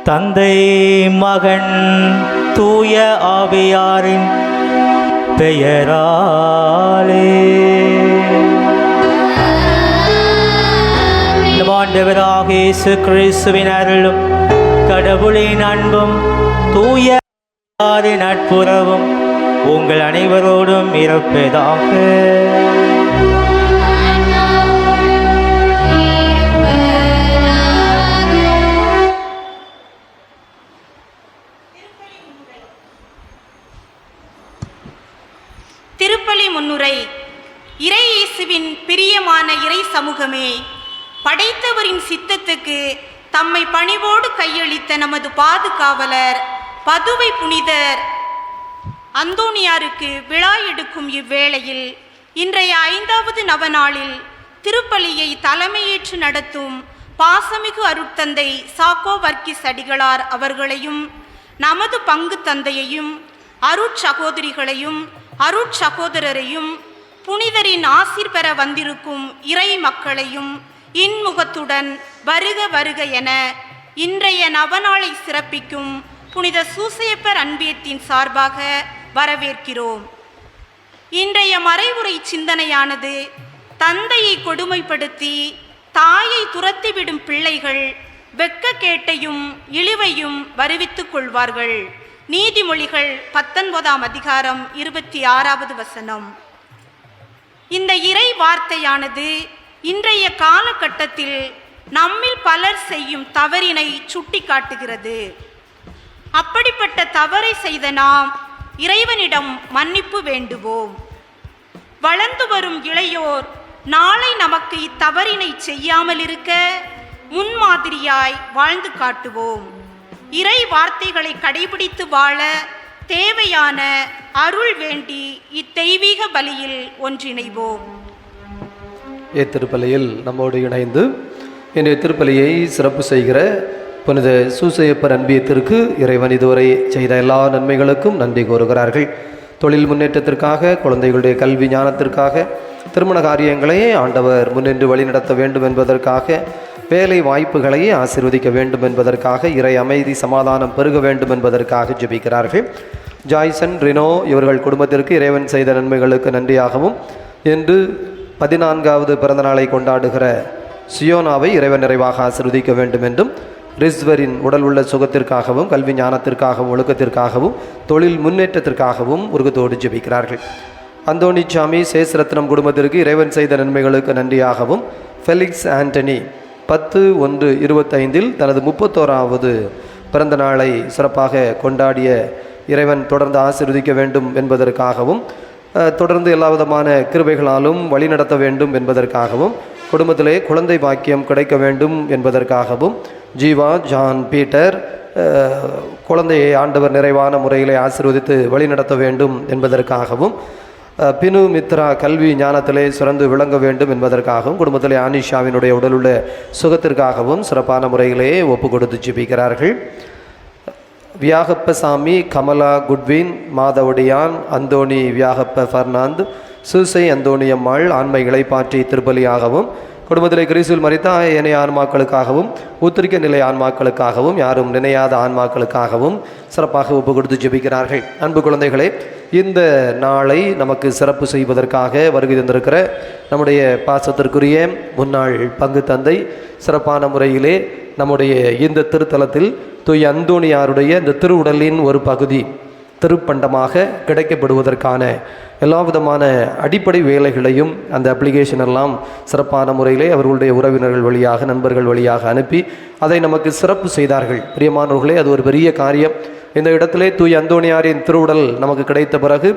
தந்தை மகன் தூய ஆவியாரின் பெயராலே ஆண்டவராக இயேசு கிறிஸ்துவின் அருளும் கடவுளின் அன்பும் தூய நட்புறவும் உங்கள் அனைவரோடும் இருப்பதாக. திருப்பலி முன்னுரை. இறை இயேசுவின் பிரியமான இறை சமூகமே, படைத்தவரின் சித்தத்துக்கு தம்மை பணிவோடு கையளித்த நமது பாதுகாவலர் பதுவை புனிதர் அந்தோனியாருக்கு விழா எடுக்கும் இவ்வேளையில் இன்றைய 5வது நவநாளில் திருப்பலியை தலைமையேற்று நடத்தும் பாசமிகு அருட்தந்தை சாக்கோ வர்க்கீஸ் அடிகளார் அவர்களையும் நமது பங்கு தந்தையையும் அருட்சகோதரிகளையும் அருட்சகோதரரையும் புனிதரின் ஆசீர் பெற வந்திருக்கும் இறை மக்களையும் இன்முகத்துடன் வருக வருக என இன்றைய நவநாளை சிறப்பிக்கும் புனித சூசையப்பர் அன்பியத்தின் சார்பாக வரவேற்கிறோம். இன்றைய மறைவுரை சிந்தனையானது தந்தையை கொடுமைப்படுத்தி தாயை துரத்திவிடும் பிள்ளைகள் வெட்கக்கேட்டையும் இழிவையும் வருவித்துக் கொள்வார்கள். நீதிமொழிகள் 19ஆம் அதிகாரம் 26வது வசனம். இந்த இறை வார்த்தையானது இன்றைய காலகட்டத்தில் நம்மில் பலர் செய்யும் தவறினை சுட்டி காட்டுகிறது. அப்படிப்பட்ட தவறை செய்த நாம் இறைவனிடம் மன்னிப்பு வேண்டுவோம். வளர்ந்து வரும் இளையோர் நாளை நமக்கு இத்தவறினை செய்யாமல் இருக்க முன்மாதிரியாய் வாழ்ந்து காட்டுவோம். இறை வார்த்தைகளை கடைபிடித்து வாழ தேவையான அருள் வேண்டி இத்தெய்வீக பலியில் ஒன்றிணைவோம். இத்திருப்பலியில் நம்மோடு இணைந்து இன்றைய திருப்பலியை சிறப்பு செய்கிற புனித சூசையப்பர் அன்பியத்திற்கு இறைவன் இதுவரை செய்த எல்லா நன்மைகளுக்கும் நன்றி கூறுகிறார்கள். தொழில் முன்னேற்றத்திற்காக, குழந்தைகளுடைய கல்வி ஞானத்திற்காக, திருமண காரியங்களை ஆண்டவர் முன்னின்று வழிநடத்த வேண்டும் என்பதற்காக, வேலை வாய்ப்புகளை ஆசீர்வதிக்க வேண்டும் என்பதற்காக, இறை அமைதி சமாதானம் பெருக வேண்டும் என்பதற்காக ஜெபிக்கிறார்கள். ஜாய்சன் ரினோ இவர்கள் குடும்பத்திற்கு இறைவன் செய்த நன்மைகளுக்கு நன்றியாகவும், இன்று 14வது பிறந்த நாளை கொண்டாடுகிற சியோனாவை இறைவன் நிறைவாக ஆசீர்வதிக்க வேண்டும் என்றும், ரிஸ்வரின் உடல் உள்ள சுகத்திற்காகவும், கல்வி ஞானத்திற்காகவும், ஒழுக்கத்திற்காகவும், தொழில் முன்னேற்றத்திற்காகவும் உருகத்தோடு ஜெபிக்கிறார்கள். அந்தோணிச்சாமி சேஸ்ரத்னம் குடும்பத்திற்கு இறைவன் செய்த நன்மைகளுக்கு நன்றியாகவும், ஃபெலிக்ஸ் ஆண்டனி 10/1/25 தனது 31வது பிறந்த நாளை சிறப்பாக கொண்டாடிய இறைவன் தொடர்ந்து ஆசீர்வதிக்க வேண்டும் என்பதற்காகவும், தொடர்ந்து எல்லா விதமான கிருபைகளாலும் வழிநடத்த வேண்டும் என்பதற்காகவும், குடும்பத்திலே குழந்தை பாக்கியம் கிடைக்க வேண்டும் என்பதற்காகவும், ஜீவா, ஜான், பீட்டர் குழந்தையை ஆண்டவர் நிறைவான முறையிலே ஆசீர்வதித்து வழிநடத்த வேண்டும் என்பதற்காகவும், பினு மித்ரா கல்வி ஞானத்திலே சிறந்து விளங்க வேண்டும் என்பதற்காகவும், குடும்பத்திலே ஆனிஷாவினுடைய உடலுள்ள சுகத்திற்காகவும் சிறப்பான முறையிலே ஒப்பு கொடுத்து ஜெபிக்கிறார்கள். வியாகப்பசாமி, கமலா குட்வின், மாதவடியான், அந்தோணி வியாகப்ப ஃபர்னாந்து, சூசை அந்தோணியம்மாள் ஆண்மைகளை பாற்றி திருப்பலியாகவும், குடும்பத்திலே கிறிஸ்துவில் மரித்த ஏனைய ஆன்மாக்களுக்காகவும், ஊத்திரிக்க நிலை ஆன்மாக்களுக்காகவும், யாரும் நினையாத ஆன்மாக்களுக்காகவும் சிறப்பாக ஒப்பு கொடுத்து ஜெபிக்கிறார்கள். அன்பு குழந்தைகளே, இந்த நாளை நமக்கு சிறப்பு செய்வதற்காக வருகை தந்திருக்கிற நம்முடைய பாசத்திற்குரிய முன்னாள் பங்கு தந்தை சிறப்பான முறையிலே நம்முடைய இந்த திருத்தலத்தில் தூய அந்தோணியாருடைய இந்த திருவுடலின் ஒரு பகுதி திருப்பண்டமாக கிடைக்கப்படுவதற்கான எல்லா விதமான அடிப்படை வேலைகளையும் அந்த அப்ளிகேஷன் எல்லாம் சிறப்பான முறையிலே அவர்களுடைய உறவினர்கள் வழியாக, நண்பர்கள் வழியாக அனுப்பி அதை நமக்கு சிறப்பு செய்தார்கள். பிரியமானவர்களே, அது ஒரு பெரிய காரியம். இந்த இடத்திலே தூய அந்தோணியாரின் திருவுடல் நமக்கு கிடைத்த பிறகு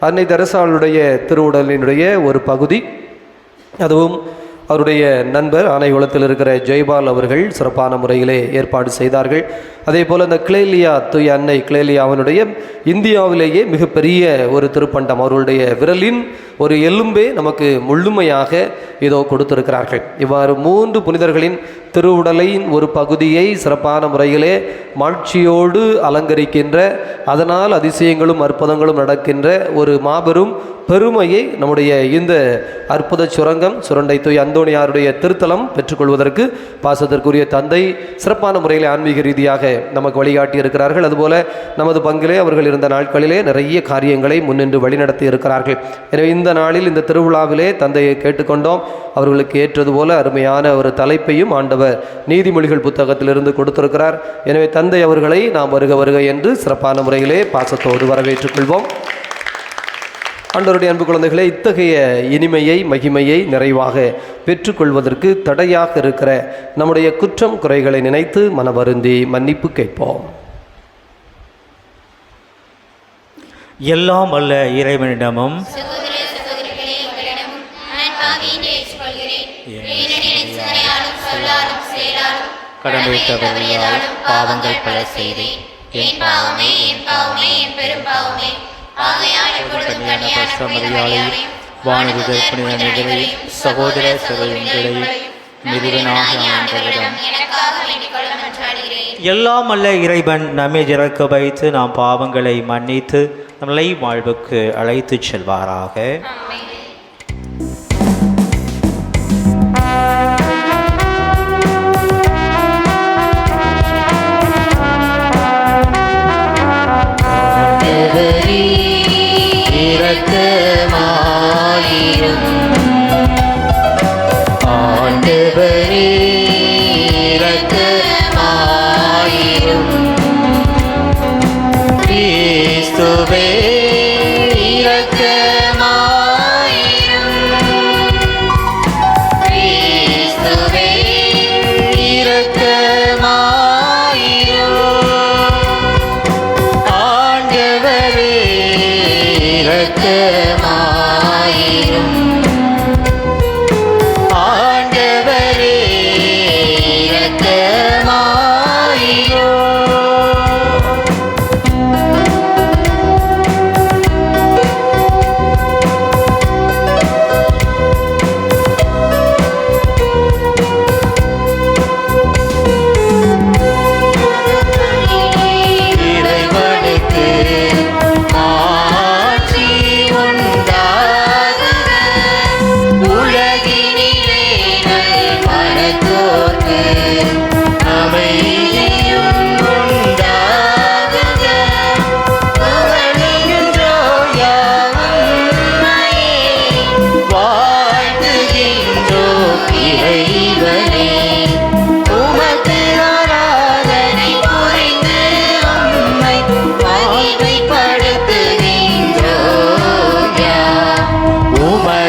அன்னை தெரசாளுடைய திருவுடலினுடைய ஒரு பகுதி, அதுவும் அவருடைய நண்பர் ஆனைகுளத்தில் இருக்கிற ஜெய்பால் அவர்கள் சிறப்பான முறையிலே ஏற்பாடு செய்தார்கள். அதே போல் இந்த கிளேலியா, தூய அன்னை கிளேலியாவினுடைய இந்தியாவிலேயே மிகப்பெரிய ஒரு திருப்பண்டம், அவர்களுடைய விரலின் ஒரு எலும்பே நமக்கு முழுமையாக இதோ கொடுத்திருக்கிறார்கள். இவ்வாறு 3 புனிதர்களின் திருவுடலின் ஒரு பகுதியை சிறப்பான முறையிலே மாட்சியோடு அலங்கரிக்கின்ற, அதனால் அதிசயங்களும் அற்புதங்களும் நடக்கின்ற ஒரு மாபெரும் பெருமையை நம்முடைய இந்த அற்புத சுரண்டை தூய அந்தோணியாருடைய திருத்தலம் பெற்றுக்கொள்வதற்கு பாசத்திற்குரிய தந்தை சிறப்பான முறையில் ஆன்மீக ரீதியாக நமக்கு வழிகாட்டி இருக்கிறார்கள். அதுபோல நமது பங்கிலே அவர்கள் இருந்த நாட்களிலே நிறைய காரியங்களை முன்னின்று வழிநடத்தி இருக்கிறார்கள். எனவே இந்த நாளில் இந்த திருவிழாவிலே தந்தையை கேட்டுக்கொண்டோம். அவர்களுக்கு ஏற்றது போல அருமையான ஒரு தலைப்பையும் ஆண்டவர் நீதிமொழிகள் புத்தகத்திலிருந்து கொடுத்திருக்கிறார். எனவே தந்தை அவர்களை நாம் வருக வருக என்று சிறப்பான முறையிலே பாசத்தோடு வரவேற்றுக் கொள்வோம். ஆண்டவருடைய அன்பு குழந்தைகளே, இத்தகைய இனிமையை, மகிமையை நிறைவாக பெற்றுக்கொள்வதற்கு தடையாக இருக்கிற நம்முடைய குற்றம் குறைகளை நினைத்து மனவருந்தி மன்னிப்பு கேட்போம். எல்லாம் வல்ல இறைவனிடமும் கடமை தவறியால் பாவங்கள் பல செய்தேன். என் பாவமே, என் பாவமே, என் பெரும் பாவமே. வானதுதர் புனித நிகழையும் சகோதர சகோதரிகளையும் நிறுவனாக ஆண்டவரிடம் எல்லாம் அல்ல இறைவன் நம்மை இறக்க வைத்து நாம் பாவங்களை மன்னித்து நம்மளை வாழ்வுக்கு அழைத்து செல்வாராக.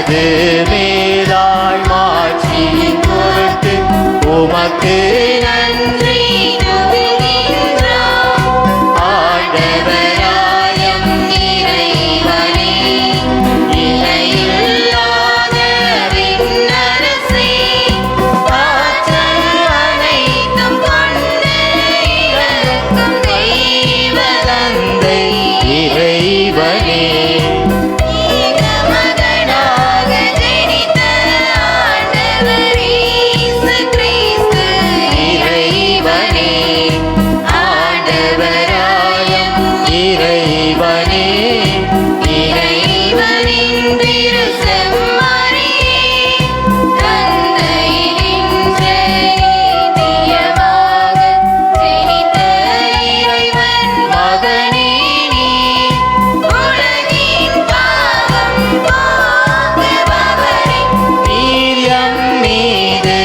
உமது மேலாய் மாட்சியின் பொருட்டு உமக்கு நன்றி கூறுகின்றோம். ஆண்டவராயம் இறைவனே, இணையில்லாத விண்ணரசே, ஆற்றல் அனைத்தும் கொண்டு இறக்கும் தெய்வ தந்தை இறைவனே, மகனாக ஜனித்த ஆண்டவர் இயேசு கிறிஸ்து இறைவனே, ஆண்டவராயம் இறைவனே, இறைவனின் திரு செம்மறியே, தந்தையினின்று நித்தியமாக ஜனித்த இறைவன் மகனே நீ, உலகின் பாவம் போக்குபவரே, நீர் எம் மீது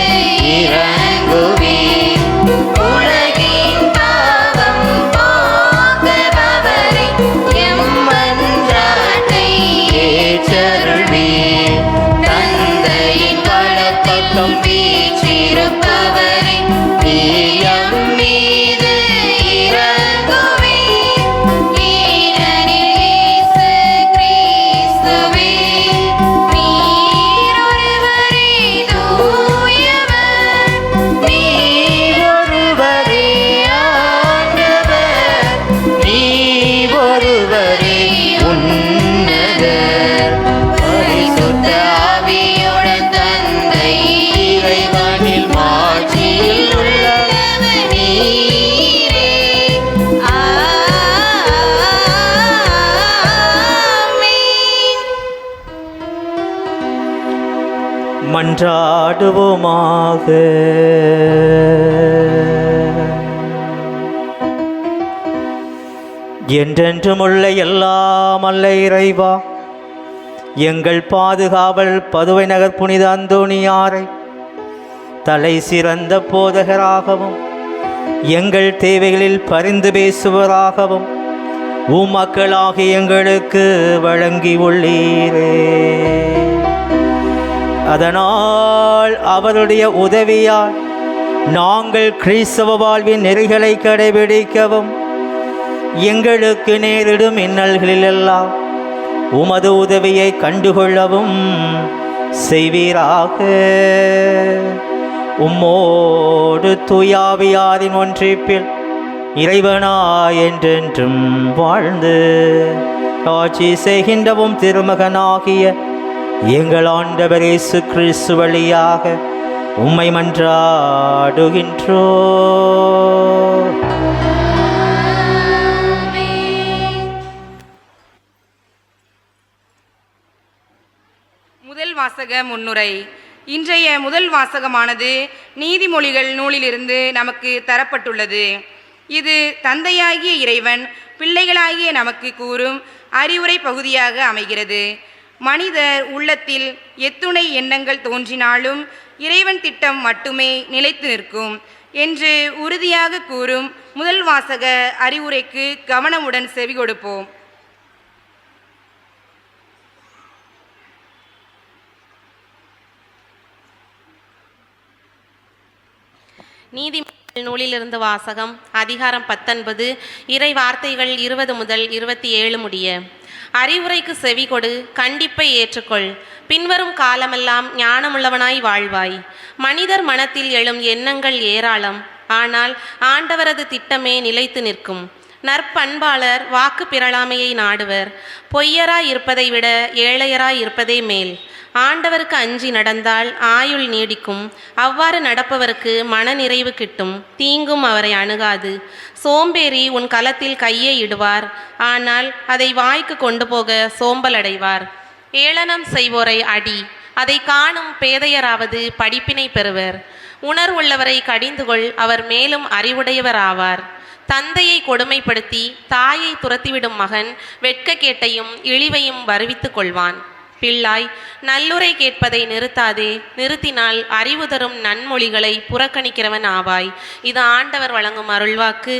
இறங்குவீர். உலகின் பாவம் போக்குபவரே, எம் மன்றாட்டை ஏற்றருள்வீர். தந்தையின் வலப்பக்கம் வீற்றிருப்பவரே, நீர் எம் மீது இறங்குவீர். ஏனெனில் இயேசு கிறிஸ்துவே, நீர் ஒருவரே தூயவர், நீர் ஒருவரே ஆண்டவர், நீர் ஒருவரே உன்னதர். பரிசுத்த ஆவியுடன் தந்தை இறைவனில் மாட்சியில் உள்ளவர் நீரே. ஆமென். மன்றாடுவோமாக. என்றென்றும் உள்ள எல்லாம் அல்ல இறைவா, எங்கள் பாதுகாவல் பதுவை நகர் புனித அந்தோணியாரை தலை சிறந்த போதகராகவும் எங்கள் தேவைகளில் பரிந்து பேசுவராகவும் உம்மக்களாகிய எங்களுக்கு வழங்கி உள்ளீரே. அதனால் அவருடைய உதவியால் நாங்கள் கிறிஸ்தவ வாழ்வின் நெறிகளை கடைபிடிக்கவும் எங்களுக்கு நேரிடும் இன்னல்களிலெல்லாம் உமது உதவியை கண்டுகொள்ளவும் செய்வீராக. உம்மோடு தூயாவியாரின் ஒன்றிப்பில் இறைவனாய் என்றென்றும் வாழ்ந்து ஆட்சி செய்கின்றவும் திருமகனாகிய எங்கள் ஆண்டவர் இயேசு கிறிஸ்து வழியாக உம்மை மன்றாடுகின்றோம். முதல் வாசக முன்னுரை. இன்றைய முதல் வாசகமானது நீதிமொழிகள் நூலிலிருந்து நமக்கு தரப்பட்டுள்ளது. இது தந்தையாகிய இறைவன் பிள்ளைகளாகிய நமக்கு கூறும் அறிவுரை பகுதியாக அமைகிறது. மனிதர் உள்ளத்தில் எத்துணை எண்ணங்கள் தோன்றினாலும் இறைவன் திட்டம் மட்டுமே நிலைத்து நிற்கும் என்று உறுதியாக கூறும் முதல் வாசக அறிவுரைக்கு கவனமுடன் செவி கொடுப்போம். நீதிமொழிகள் நூலிலிருந்து வாசகம். அதிகாரம் 19, இறை வார்த்தைகள் 20 முதல் 27 முடிய. அறிவுரைக்கு செவி கொடு, கண்டிப்பை ஏற்றுக்கொள். பின்வரும் காலமெல்லாம் ஞானமுள்ளவனாய் வாழ்வாய். மனிதர் மனத்தில் எழும் எண்ணங்கள் ஏராளம், ஆனால் ஆண்டவரது திட்டமே நிலைத்து நிற்கும். நற்பண்பாளர் வாக்கு பிறழாமையை நாடுவர். பொய்யராய் இருப்பதை விட ஏழையராய் இருப்பதே மேல். ஆண்டவருக்கு அஞ்சி நடந்தால் ஆயுள் நீடிக்கும். அவ்வாறு நடப்பவருக்கு மனநிறைவு கிட்டும், தீங்கும் அவரை அணுகாது. சோம்பேறி உன் களத்தில் கையை இடுவார், ஆனால் அதை வாய்க்கு கொண்டு போக சோம்பலடைவார். ஏளனம் செய்வோரை அடி, அதை காணும் பேதையராவது படிப்பினை பெறுவர். உணர்வுள்ளவரை கடிந்துகொள், அவர் மேலும் அறிவுடையவராவார். தந்தையை கொடுமைப்படுத்தி தாயை துரத்திவிடும் மகன் வெட்கக்கேட்டையும் இழிவையும் வருவித்து கொள்வான். பிள்ளாய், நல்லுரை கேட்பதை நிறுத்தாதே, நிறுத்தினால் அறிவு தரும் நன்மொழிகளை புறக்கணிக்கிறவன் ஆவாய். இது ஆண்டவர் வழங்கும் அருள்வாக்கு.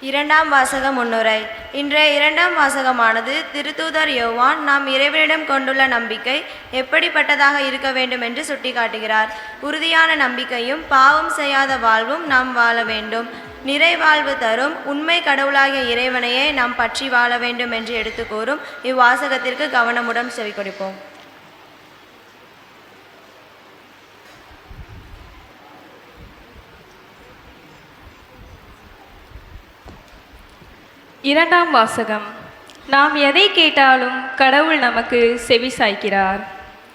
இரண்டாம் வாசக முன்னுரை. இன்றைய இரண்டாம் வாசகமானது திருத்தூதர் யோவான் நாம் இறைவனிடம் கொண்டுள்ள நம்பிக்கை எப்படிப்பட்டதாக இருக்க வேண்டும் என்று சுட்டிக்காட்டுகிறார். உறுதியான நம்பிக்கையும் பாவம் செய்யாத வாழ்வும் நாம் வாழ வேண்டும். நிறைவாழ்வு தரும் உண்மை கடவுளாகிய இறைவனையே நாம் பற்றி வாழ வேண்டும் என்று எடுத்து கூறும் இவ்வாசகத்திற்கு கவனமுடன் செவிகொடுப்போம். இரண்டாம் வாசகம். நாம் எதை கேட்டாலும் கடவுள் நமக்கு செவி சாய்க்கிறார்.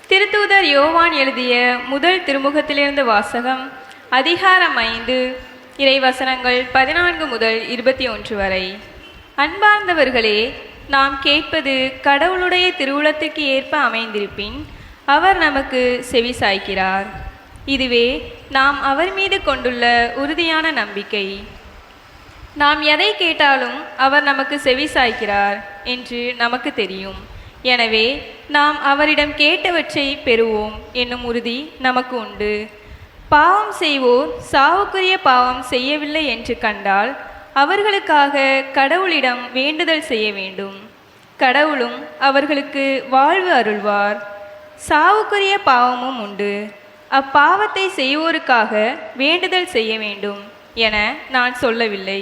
திருத்தூதர் யோவான் எழுதிய முதல் திருமுகத்திலிருந்து வாசகம். அதிகாரம் 5, இறைவசனங்கள் 14 முதல் 21 வரை. அன்பார்ந்தவர்களே, நாம் கேட்பது கடவுளுடைய திருவுளத்திற்கு ஏற்ப அமைந்திருப்பின் அவர் நமக்கு செவி சாய்க்கிறார். இதுவே நாம் அவர் மீது கொண்டுள்ள உறுதியான நம்பிக்கை. நாம் எதை கேட்டாலும் அவர் நமக்கு செவி சாய்க்கிறார் என்று நமக்கு தெரியும். எனவே நாம் அவரிடம் கேட்டவற்றை பெறுவோம் என்னும் உறுதி நமக்கு உண்டு. பாவம் செய்வோர் சாவுக்குரிய பாவம் செய்யவில்லை என்று கண்டால் அவர்களுக்காக கடவுளிடம் வேண்டுதல் செய்ய வேண்டும். கடவுளும் அவர்களுக்கு வாழ்வு அருள்வார். சாவுக்குரிய பாவமும் உண்டு. அப்பாவத்தை செய்வோருக்காக வேண்டுதல் செய்ய வேண்டும் என நான் சொல்லவில்லை.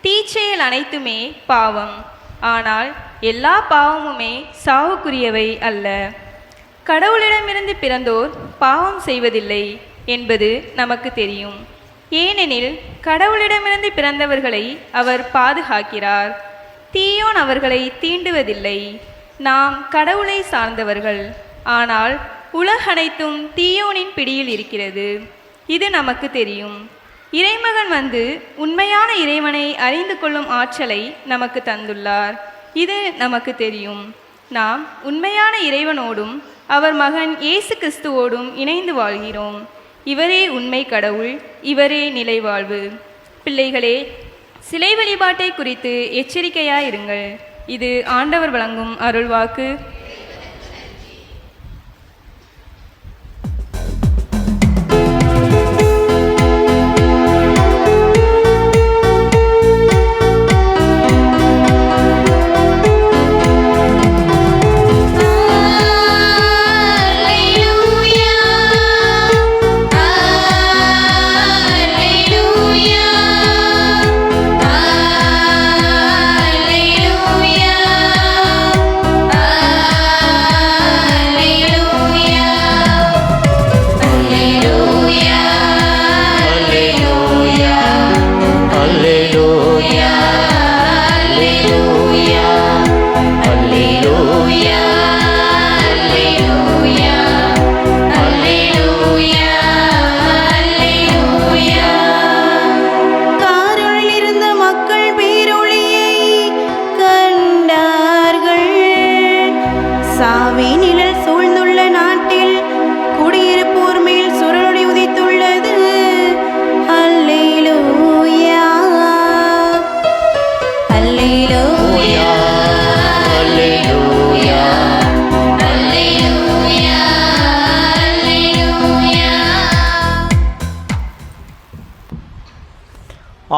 தீச்செயல் அனைத்துமே பாவம். ஆனால் எல்லா பாவமுமே சாவுக்குரியவை அல்ல. கடவுளிடமிருந்து பிறந்தோர் பாவம் செய்வதில்லை என்பது நமக்கு தெரியும். ஏனெனில் கடவுளிடமிருந்து பிறந்தவர்களை அவர் பாதுகாக்கிறார். தீயோன் அவர்களை தீண்டுவதில்லை. நாம் கடவுளை சார்ந்தவர்கள். ஆனால் உலகனைத்தும் தீயோனின் பிடியில் இருக்கிறது. இது நமக்கு தெரியும். இறைமகன் வந்து உண்மையான இறைவனை அறிந்து கொள்ளும் ஆற்றலை நமக்கு தந்துள்ளார். இது நமக்கு தெரியும். நாம் உண்மையான இறைவனோடும் அவர் மகன் இயேசு கிறிஸ்துவோடும் இணைந்து வாழ்கிறோம். இவரே உண்மை கடவுள், இவரே நிலைவாழ்வு. பிள்ளைகளே, சிலை வழிபாட்டை குறித்து எச்சரிக்கையாயிருங்கள். இது ஆண்டவர் வழங்கும் அருள்வாக்கு.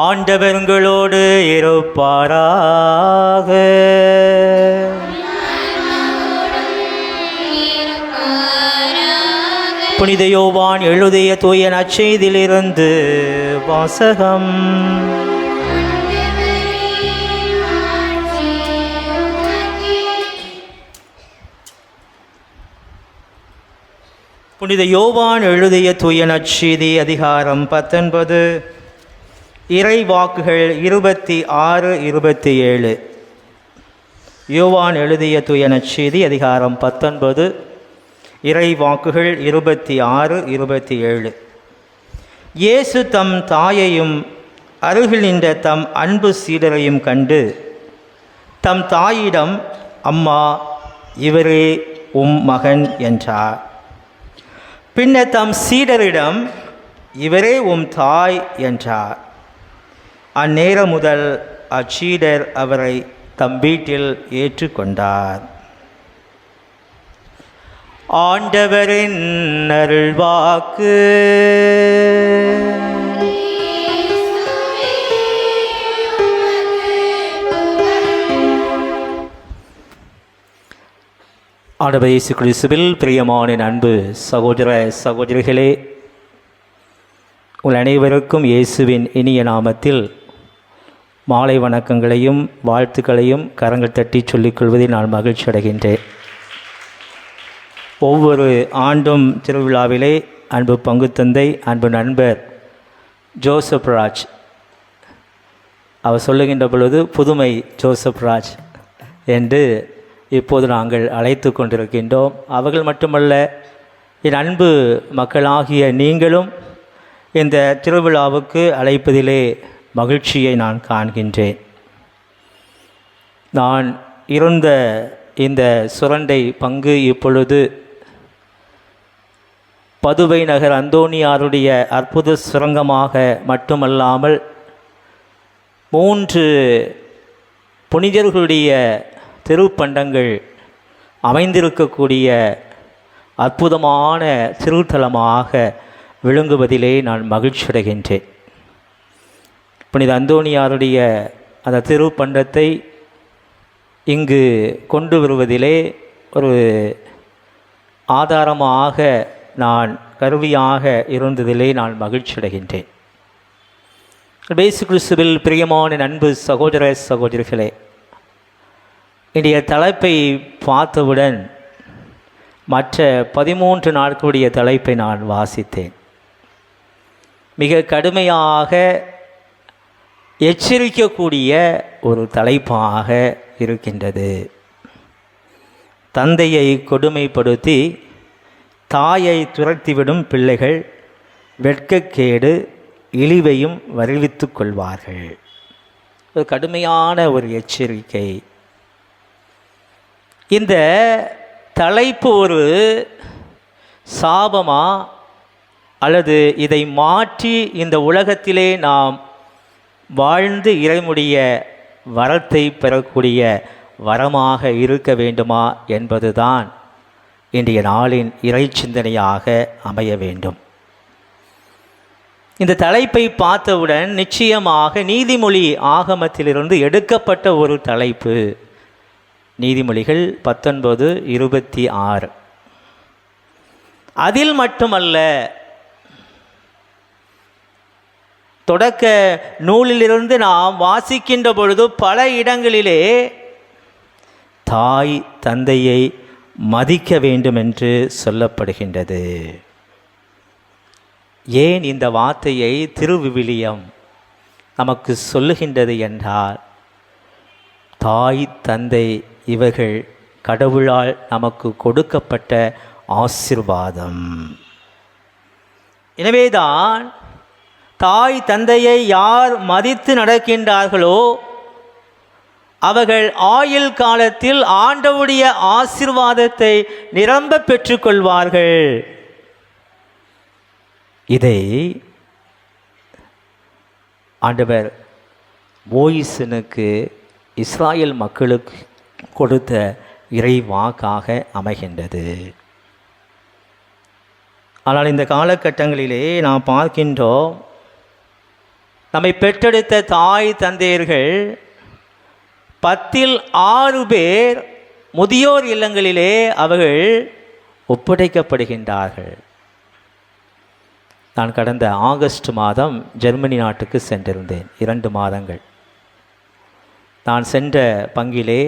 ஆண்டவர் உங்களோடு இருப்பாராக. புனித யோவான் எழுதிய தூய நற்செய்தியிலிருந்து வாசகம். புனித யோவான் எழுதிய தூய நற்செய்தி அதிகாரம் 19, இறை வாக்குகள் 26, 27. யோவான் எழுதிய தூய நற்செய்தி அதிகாரம் 19, இறை வாக்குகள் 26, 27. இயேசு தம் தாயையும் அருகில் நின்ற தம் அன்பு சீடரையும் கண்டு தம் தாயிடம், அம்மா, இவரே உம் மகன் என்றார். பின்னர் தம் சீடரிடம், இவரே உம் தாய் என்றார். அந்நேரம் முதல் அச்சீடர் அவரை தம் வீட்டில் ஏற்றுக்கொண்டார். ஆண்டவரின் அருள்வாக்கு. ஆண்டவர் இயேசு கிறிஸ்துவில் பிரியமான அன்பு சகோதர சகோதரிகளே, உங்கள் அனைவருக்கும் இயேசுவின் இனிய நாமத்தில் மாலை வணக்கங்களையும் வாழ்த்துக்களையும் கரங்கள் தட்டி சொல்லிக்கொள்வதில் நான் மகிழ்ச்சி அடைகின்றேன். ஒவ்வொரு ஆண்டும் திருவிழாவிலே அன்பு பங்கு தந்தை, அன்பு நண்பர் ஜோசப் ராஜ் அவர் சொல்லுகின்ற பொழுது புதுமை ஜோசப் ராஜ் என்று இப்போது நாங்கள் அழைத்து கொண்டிருக்கின்றோம். அவர்கள் மட்டுமல்ல, என் அன்பு மக்களாகிய நீங்களும் இந்த திருவிழாவுக்கு அழைப்பதிலே மகிழ்ச்சியை நான் காண்கின்றேன். நான் இருந்த இந்த சுரண்டை பங்கு இப்பொழுது பதுவை நகர் அந்தோணியாருடைய அற்புத சுரங்கமாக மட்டுமல்லாமல் 3 புனிதர்களுடைய திருப்பண்டங்கள் அமைந்திருக்கக்கூடிய அற்புதமான திருத்தலமாக விளங்குவதிலே நான் மகிழ்ச்சி அடைகின்றேன். புனித அந்தோணியாருடைய அந்த திருப்பண்டத்தை இங்கு கொண்டு வருவதிலே ஒரு ஆதாரமாக நான் கருவியாக இருந்ததிலே நான் மகிழ்ச்சி அடைகின்றேன். இயேசு கிறிஸ்துவில் பிரியமான அன்பு சகோதர சகோதரிகளே, இன்றைய தலைப்பை பார்த்தவுடன் மற்ற 13 நாட்களுடைய தலைப்பை நான் வாசித்தேன். மிக கடுமையாக எச்சரிக்கக்கூடிய ஒரு தலைப்பாக இருக்கின்றது. தந்தையை கொடுமைப்படுத்தி தாயை துரத்திவிடும் பிள்ளைகள் வெட்கக்கேடு இழிவையும் வருவித்து கொள்வார்கள். ஒரு கடுமையான ஒரு எச்சரிக்கை. இந்த தலைப்பு ஒரு சாபமா அல்லது இதை மாற்றி இந்த உலகத்திலே நாம் வாழ்ந்து இறைமுடைய வரத்தை பெறக்கூடிய வரமாக இருக்க வேண்டுமா என்பதுதான் இன்றைய நாளின் இறை சிந்தனையாக அமைய வேண்டும். இந்த தலைப்பை பார்த்தவுடன் நிச்சயமாக நீதிமொழி ஆகமத்திலிருந்து எடுக்கப்பட்ட ஒரு தலைப்பு. நீதிமொழிகள் 19:26. அதில் மட்டுமல்ல, தொடக்க நூலிலிருந்து நாம் வாசிக்கின்ற பொழுது பல இடங்களிலே தாய் தந்தையை மதிக்க வேண்டும் என்று சொல்லப்படுகின்றது. ஏன் இந்த வார்த்தையை திருவிவிலியம் நமக்கு சொல்லுகின்றது என்றால், தாய் தந்தை இவர்கள் கடவுளால் நமக்கு கொடுக்கப்பட்ட ஆசீர்வாதம். எனவேதான் தாய் தந்தையை யார் மதித்து நடக்கின்றார்களோ அவர்கள் ஆயுள் காலத்தில் ஆண்டவருடைய ஆசீர்வாதத்தை நிரம்ப பெற்றுக்கொள்வார்கள். இதை ஆண்டவர் மோயிசனுக்கு இஸ்ராயேல் மக்களுக்கு கொடுத்த இறை வாக்காக அமைகின்றது. ஆனால் இந்த காலகட்டங்களிலே நாம் பார்க்கின்றோம், நம்மை பெற்றெடுத்த தாய் தந்தையர்கள் 10ல் 6 பேர் முதியோர் இல்லங்களிலே அவர்கள் ஒப்படைக்கப்படுகின்றார்கள். நான் கடந்த ஆகஸ்ட் மாதம் ஜெர்மனி நாட்டுக்கு சென்றிருந்தேன். 2 மாதங்கள். நான் சென்ற பங்கிலே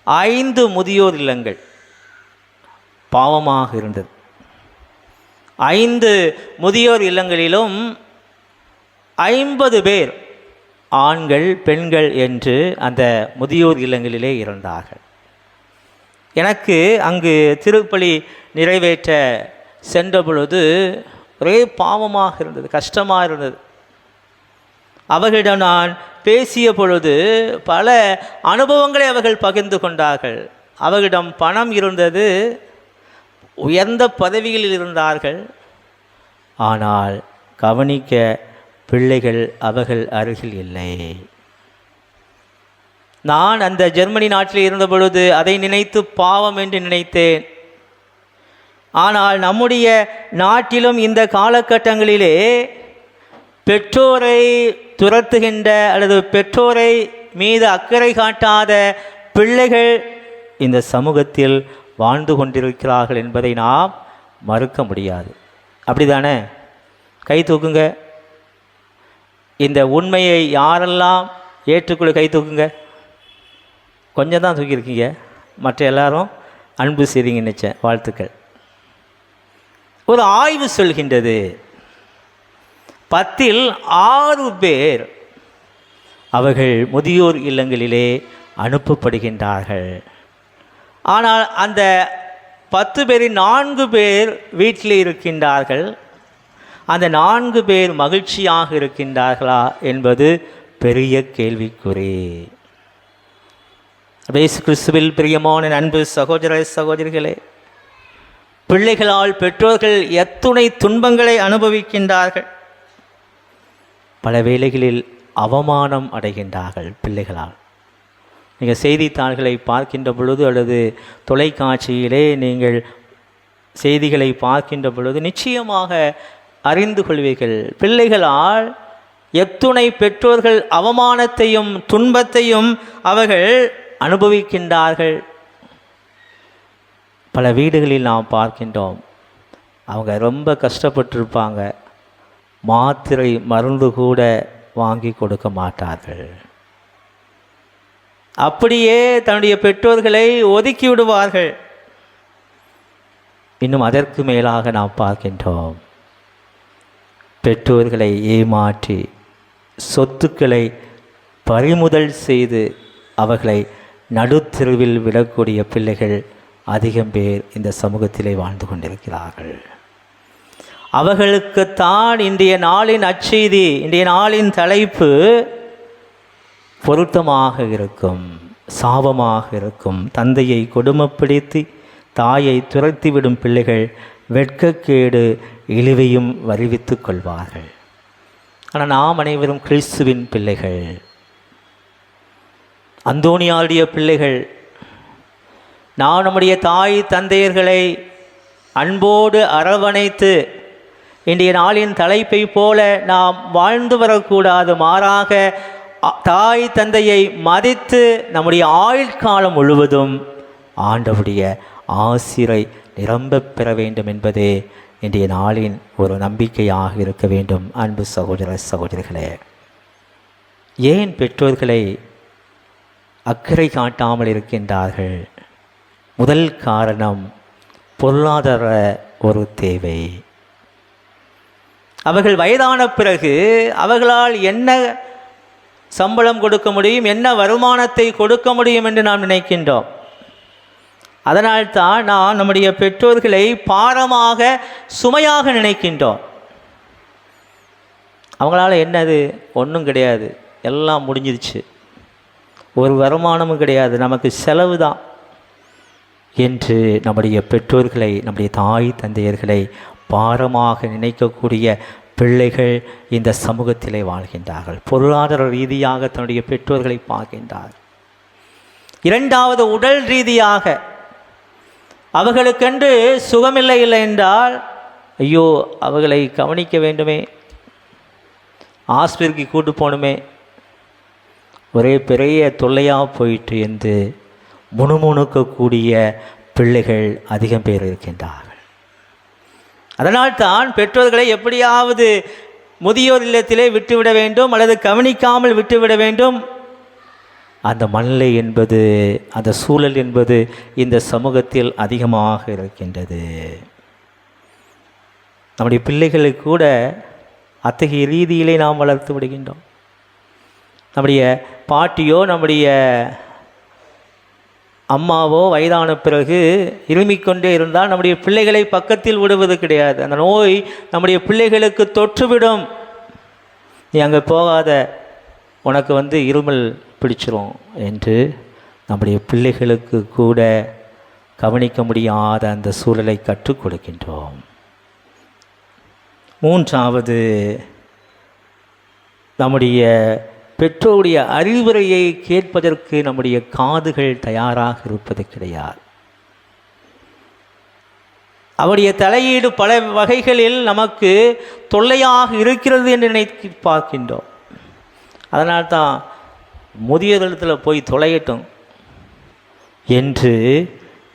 5 முதியோர் இல்லங்கள் பாவமாக இருந்தது. 5 முதியோர் இல்லங்களிலும் 50 பேர் ஆண்கள் பெண்கள் என்று அந்த முதியோர் இல்லங்களிலே இருந்தார்கள். எனக்கு அங்கு திருப்பலி நிறைவேற்ற சென்ற பொழுது ஒரே பாவமாக இருந்தது, கஷ்டமாக இருந்தது. அவர்களிடம் நான் பேசிய பொழுது பல அனுபவங்களை அவர்கள் பகிர்ந்து கொண்டார்கள். அவர்களிடம் பணம் இருந்தது, உயர்ந்த பதவிகளில் இருந்தார்கள். ஆனால் கவனிக்க பிள்ளைகள் அவர்கள் அருகில் இல்லை. நான் அந்த ஜெர்மனி நாட்டில் இருந்த பொழுது அதை நினைத்து பாவம் என்று நினைத்தேன். ஆனால் நம்முடைய நாட்டிலும் இந்த காலகட்டங்களிலே பெற்றோரை துரத்துகின்ற அல்லது பெற்றோரை மீது அக்கறை காட்டாத பிள்ளைகள் இந்த சமூகத்தில் வாழ்ந்து கொண்டிருக்கிறார்கள் என்பதை நாம் மறுக்க முடியாது. அப்படி தானே? கை தூக்குங்க. இந்த உண்மையை யாரெல்லாம் ஏற்றுக்கொள்ள கை தூக்குங்க. கொஞ்சம் தான் தூக்கியிருக்கீங்க, மற்ற எல்லாரும் அன்பு செய்றீங்க நினைச்சேன். வாழ்த்துக்கள். ஒரு ஆய்வு சொல்கின்றது, 10 6 பேர் அவர்கள் முதியோர் இல்லங்களிலே அனுப்பப்படுகின்றார்கள். ஆனால் அந்த 10 பேரில் 4 பேர் வீட்டில் இருக்கின்றார்கள். அந்த 4 பேர் மகிழ்ச்சியாக இருக்கின்றார்களா என்பது பெரிய கேள்விக்குறி. இயேசு கிறிஸ்துவில் பிரியமான அன்பு சகோதர சகோதரிகளே, பிள்ளைகளால் பெற்றோர்கள் எத்துணை துன்பங்களை அனுபவிக்கின்றார்கள். பல வேளைகளில் அவமானம் அடைகின்றார்கள் பிள்ளைகளால். நீங்கள் செய்தித்தாள்களை பார்க்கின்ற பொழுது அல்லது தொலைக்காட்சியிலே நீங்கள் செய்திகளை பார்க்கின்ற பொழுது நிச்சயமாக அறிந்து கொள்வீர்கள், பிள்ளைகளால் எத்துணை பெற்றோர்கள் அவமானத்தையும் துன்பத்தையும் அவர்கள் அனுபவிக்கின்றார்கள். பல வீடுகளில் நாம் பார்க்கின்றோம், அவங்க ரொம்ப கஷ்டப்பட்டிருப்பாங்க, மாத்திரை மருந்து கூட வாங்கி கொடுக்க மாட்டார்கள். அப்படியே தன்னுடைய பெற்றோர்களை ஒதுக்கி விடுவார்கள். இன்னும் அதற்கு மேலாக நாம் பார்க்கின்றோம், பெற்றோர்களை ஏமாற்றி சொத்துக்களை பறிமுதல் செய்து அவர்களை நடுத்தெருவில் விடக்கூடிய பிள்ளைகள் அதிகம் பேர் இந்த சமூகத்திலே வாழ்ந்து கொண்டிருக்கிறார்கள். அவர்களுக்குத்தான் இன்றைய நாளின் அச்செய்தி, இன்றைய நாளின் தலைப்பு பொருத்தமாக இருக்கும், சாபமாக இருக்கும். தந்தையை கொடுமைப்படுத்தி தாயை துரத்திவிடும் பிள்ளைகள் வெட்கக்கேடு இழிவையும் வருவித்து கொள்வார்கள். ஆனால் நாம் அனைவரும் கிறிஸ்துவின் பிள்ளைகள், அந்தோனியாருடைய பிள்ளைகள். நாம் நம்முடைய தாய் தந்தையர்களை அன்போடு அரவணைத்து இன்றைய நாளின் தலைப்பை போல நாம் வாழ்ந்து வரக்கூடாது. மாறாக தாய் தந்தையை மதித்து நம்முடைய ஆயுட்காலம் முழுவதும் ஆண்டவருடைய ஆசிரை நிரம்ப பெற வேண்டும் என்பதே இன்றைய நாளின் ஒரு நம்பிக்கையாக இருக்க வேண்டும். அன்பு சகோதர சகோதரிகளே, ஏன் பெற்றோர்களை அக்கறை காட்டாமல் இருக்கின்றார்கள்? முதல் காரணம் பொருளாதார ஒரு தேவை. அவர்கள் வயதான பிறகு அவர்களால் என்ன சம்பளம் கொடுக்க முடியும், என்ன வருமானத்தை கொடுக்க முடியும் என்று நாம் நினைக்கின்றோம். அதனால்தான் நாம் நம்முடைய பெற்றோர்களை பாரமாக சுமையாக நினைக்கின்றோம். அவங்களால என்னது, ஒன்றும் கிடையாது, எல்லாம் முடிஞ்சிருச்சு, ஒரு வருமானமும் கிடையாது, நமக்கு செலவு தான் என்று நம்முடைய பெற்றோர்களை, நம்முடைய தாய் தந்தையர்களை பாரமாக நினைக்கக்கூடிய பிள்ளைகள் இந்த சமூகத்திலே வாழ்கின்றார்கள். பொருளாதார ரீதியாக தன்னுடைய பெற்றோர்களை பார்க்கின்றார்கள். இரண்டாவது, உடல் ரீதியாக அவர்களுக்கென்று சுகமில்லை இல்லை என்றால், ஐயோ அவர்களை கவனிக்க வேண்டுமே, ஆஸ்பத்திரிக்கு கூட்டு போகணுமே, ஒரே பெரிய தொல்லையாக போயிட்டு என்று முணுமுணுக்கக்கூடிய பிள்ளைகள் அதிகம் பேர் இருக்கின்றார்கள். அதனால்தான் பெற்றோர்களை எப்படியாவது முதியோர் இல்லத்திலே விட்டுவிட வேண்டும் அல்லது கவனிக்காமல் விட்டுவிட வேண்டும். அந்த மனநிலை என்பது, அந்த சூழல் என்பது இந்த சமூகத்தில் அதிகமாக இருக்கின்றது. நம்முடைய பிள்ளைகளை கூட அத்தகைய ரீதியிலே நாம் வளர்த்து விடுகின்றோம். நம்முடைய பாட்டியோ நம்முடைய அம்மாவோ வயதான பிறகு இருமிக்கொண்டே இருந்தால் நம்முடைய பிள்ளைகளை பக்கத்தில் விடுவது கிடையாது. அந்த நோய் நம்முடைய பிள்ளைகளுக்கு தொற்றுவிடும். நீ அங்கே போகாத, உனக்கு இருமல் பிடிச்சிரும் என்று நம்முடைய பிள்ளைகளுக்கு கூட கவனிக்க முடியாத அந்த சூழலை கற்றுக் கொடுக்கின்றோம். மூன்றாவது, நம்முடைய பெற்றோருடைய அறிவுரையை கேட்பதற்கு நம்முடைய காதுகள் தயாராக இருப்பது கிடையாது. அவருடைய தலையீடு பல வகைகளில் நமக்கு தொல்லையாக இருக்கிறது என்று நினைத்து பார்க்கின்றோம். அதனால்தான் முதியோர் இல்லத்தில் போய் தொலையட்டும், என்று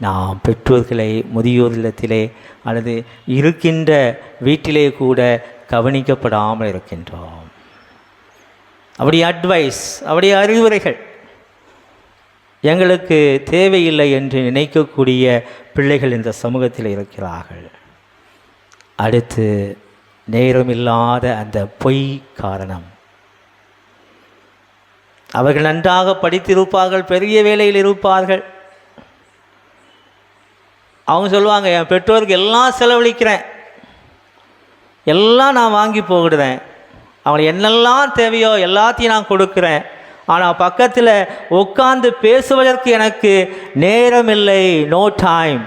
நாம் பெற்றோர்களை முதியோர் இல்லத்திலே அல்லது இருக்கின்ற வீட்டிலே கூட கவனிக்கப்படாமல் இருக்கின்றோம். அவருடைய அட்வைஸ், அவருடைய அறிவுரைகள் எங்களுக்கு தேவையில்லை என்று நினைக்கக்கூடிய பிள்ளைகள் இந்த சமூகத்தில் இருக்கிறார்கள். அடுத்து நேரமில்லாத அந்த பொய் காரணம். அவர்கள் நன்றாக படித்திருப்பார்கள், பெரிய வேலையில் இருப்பார்கள். அவங்க சொல்லுவாங்க, என் பெற்றோருக்கு எல்லாம் செலவழிக்கிறேன், எல்லாம் நான் வாங்கி போகிடுறேன், அவங்களுக்கு என்னெல்லாம் தேவையோ எல்லாத்தையும் நான் கொடுக்குறேன், ஆனால் பக்கத்தில் உட்கார்ந்து பேசுவதற்கு எனக்கு நேரமில்லை, நோ டைம்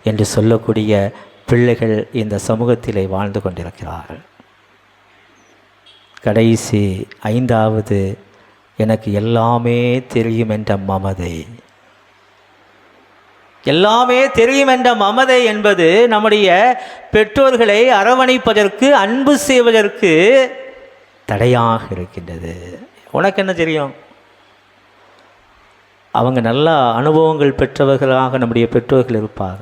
என்று சொல்லக்கூடிய பிள்ளைகள் இந்த சமூகத்திலே வாழ்ந்து கொண்டிருக்கிறார்கள். கடைசி 5வது, எனக்கு எல்லாமே தெரியும் என்ற மமதை. எல்லாமே தெரியும் என்ற மமதை என்பது நம்முடைய பெற்றோர்களை அரவணைப்பதற்கு, அன்பு செய்வதற்கு தடையாக இருக்கின்றது. உனக்கு என்ன தெரியும்? அவங்க நல்ல அனுபவங்கள் பெற்றவர்களாக நம்முடைய பெற்றோர்கள் இருப்பாங்க.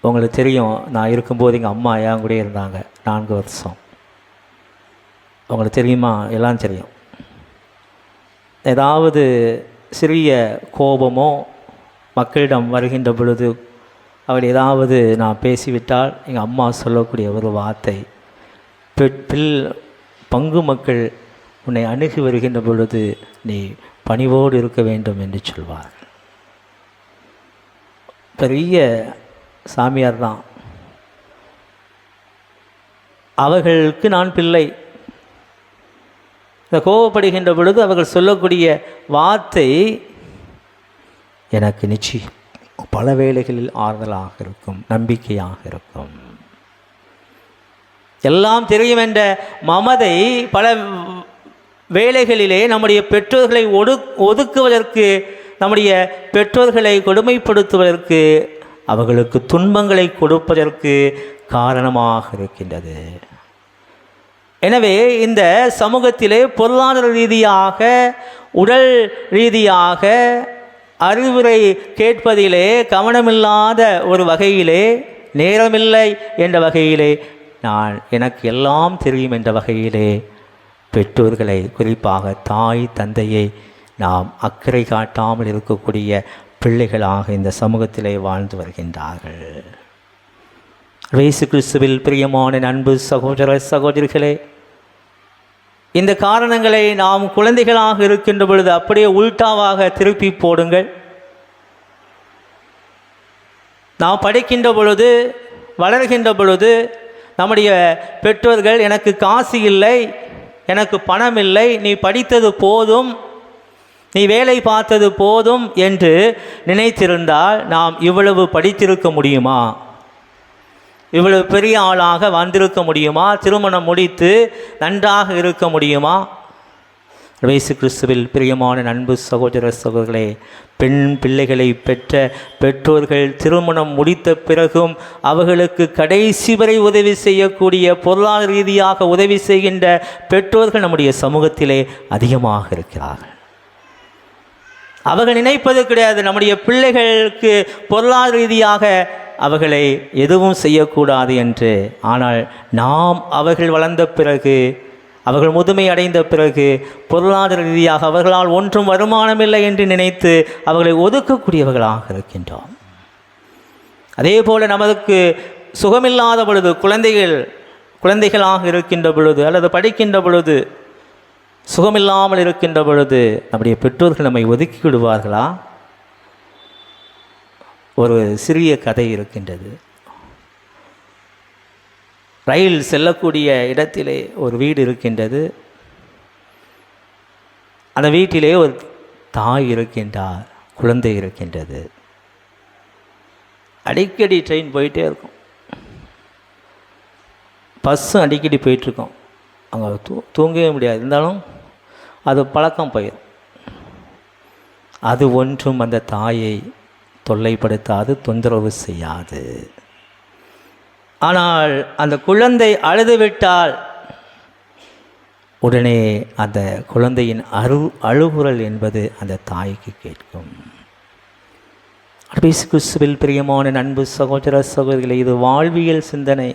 உங்களுக்கு தெரியும், நான் இருக்கும்போது எங்கள் அம்மா என் கூட இருந்தாங்க 4 வருஷம். உங்களுக்கு தெரியுமா? எல்லாம் தெரியும். ஏதாவது சிறிய கோபமோ மக்களிடம் வருகின்ற பொழுது அவள் ஏதாவது நான் பேசிவிட்டால் எங்கள் அம்மா சொல்லக்கூடிய ஒரு வார்த்தை, பங்கு மக்கள் உன்னை அணுகி வருகின்ற பொழுது நீ பணிவோடு இருக்க வேண்டும் என்று சொல்வார். பெரிய சாமியார் தான். அவர்களுக்கு நான் பிள்ளை. இந்த கோபப்படுகின்ற பொழுது அவர்கள் சொல்லக்கூடிய வார்த்தை எனக்கு நிச்சயம் பல வேளைகளில் ஆறுதலாக இருக்கும், நம்பிக்கையாக இருக்கும். எல்லாம் தெரியும் என்ற மமதை பல வேளைகளிலே நம்முடைய பெற்றோர்களை ஒதுக்குவதற்கு, நம்முடைய பெற்றோர்களை கொடுமைப்படுத்துவதற்கு, அவர்களுக்கு துன்பங்களை கொடுப்பதற்கு காரணமாக இருக்கின்றது. எனவே இந்த சமூகத்திலே பொருளாதார ரீதியாக, உடல் ரீதியாக அறிவுரை கேட்பதிலே கவனமில்லாத ஒரு வகையிலே, நேரமில்லை என்ற வகையிலே, நான் எனக்கு எல்லாம் தெரியும் என்ற வகையிலே பெற்றோர்களை, குறிப்பாக தாய் தந்தையை நாம் அக்கறை காட்டாமல் இருக்கக்கூடிய பிள்ளைகளாக இந்த சமூகத்திலே வாழ்ந்து வருகின்றார்கள். இயேசு கிறிஸ்துவில் பிரியமான அன்பு சகோதர சகோதரிகளே, இந்த காரணங்களை நாம் குழந்தைகளாக இருக்கின்ற பொழுது அப்படியே உல்டாவாக திருப்பி போடுங்கள். நாம் படிக்கின்ற பொழுது, வளர்கின்ற பொழுது நம்முடைய பெற்றோர்கள் எனக்கு காசு இல்லை, எனக்கு பணம் இல்லை, நீ படித்தது போதும், நீ வேலை பார்த்தது போதும் என்று நினைத்திருந்தால் நாம் இவ்வளவு படித்திருக்க முடியுமா? இவ்வளவு பெரிய ஆளாக வந்திருக்க முடியுமா? திருமணம் முடித்து நன்றாக இருக்க முடியுமா? இயேசு கிறிஸ்துவில் பிரியமான அன்பு சகோதர சகோதரர்களே, பெண் பிள்ளைகளை பெற்ற பெற்றோர்கள் திருமணம் முடித்த பிறகும் அவர்களுக்கு கடைசி வரை உதவி செய்யக்கூடிய, பொருளாதார ரீதியாக உதவி செய்கின்ற பெற்றோர்கள் நம்முடைய சமூகத்திலே அதிகமாக இருக்கிறார்கள். அவர்கள் நினைப்பது கிடையாது, நம்முடைய பிள்ளைகளுக்கு பொருளாதார ரீதியாக அவர்களை எதுவும் செய்யக்கூடாது என்று. ஆனால் நாம் அவர்கள் வளர்ந்த பிறகு, அவர்கள் முதுமை அடைந்த பிறகு பொருளாதார ரீதியாக அவர்களால் ஒன்றும் வருமானமில்லை என்று நினைத்து அவர்களை ஒதுக்கக்கூடியவர்களாக இருக்கின்றோம். அதே போல் நமக்கு சுகமில்லாத பொழுது, குழந்தைகளாக இருக்கின்ற பொழுது அல்லது படிக்கின்ற பொழுது, சுகமில்லாமல் இருக்கின்ற பொழுது நம்முடைய பெற்றோர்கள் நம்மை ஒதுக்கி விடுவார்களா? ஒரு சிறிய கதை இருக்கின்றது. ரயில் செல்லக்கூடிய இடத்திலே ஒரு வீடு இருக்கின்றது. அந்த வீட்டிலே ஒரு தாய் இருக்கின்றார், குழந்தை இருக்கின்றது. அடிக்கடி ட்ரெயின் போயிட்டே இருக்கும், பஸ்ஸும் அடிக்கடி போயிட்டுருக்கோம். அங்கே தூங்கவே முடியாது, இருந்தாலும் அது பழக்கம் போயிடும். அது ஒன்றும் அந்த தாயை தொல்லைப்படுத்தாது, தொந்தரவு செய்யாது. ஆனால் அந்த குழந்தை அழுதுவிட்டால் உடனே அந்த குழந்தையின் அழுகுரல் என்பது அந்த தாய்க்கு கேட்கும். இயேசு கிறிஸ்துவில் பிரியமான அன்பு சகோதர சகோதரிகளே, இது வாழ்வியல் சிந்தனை.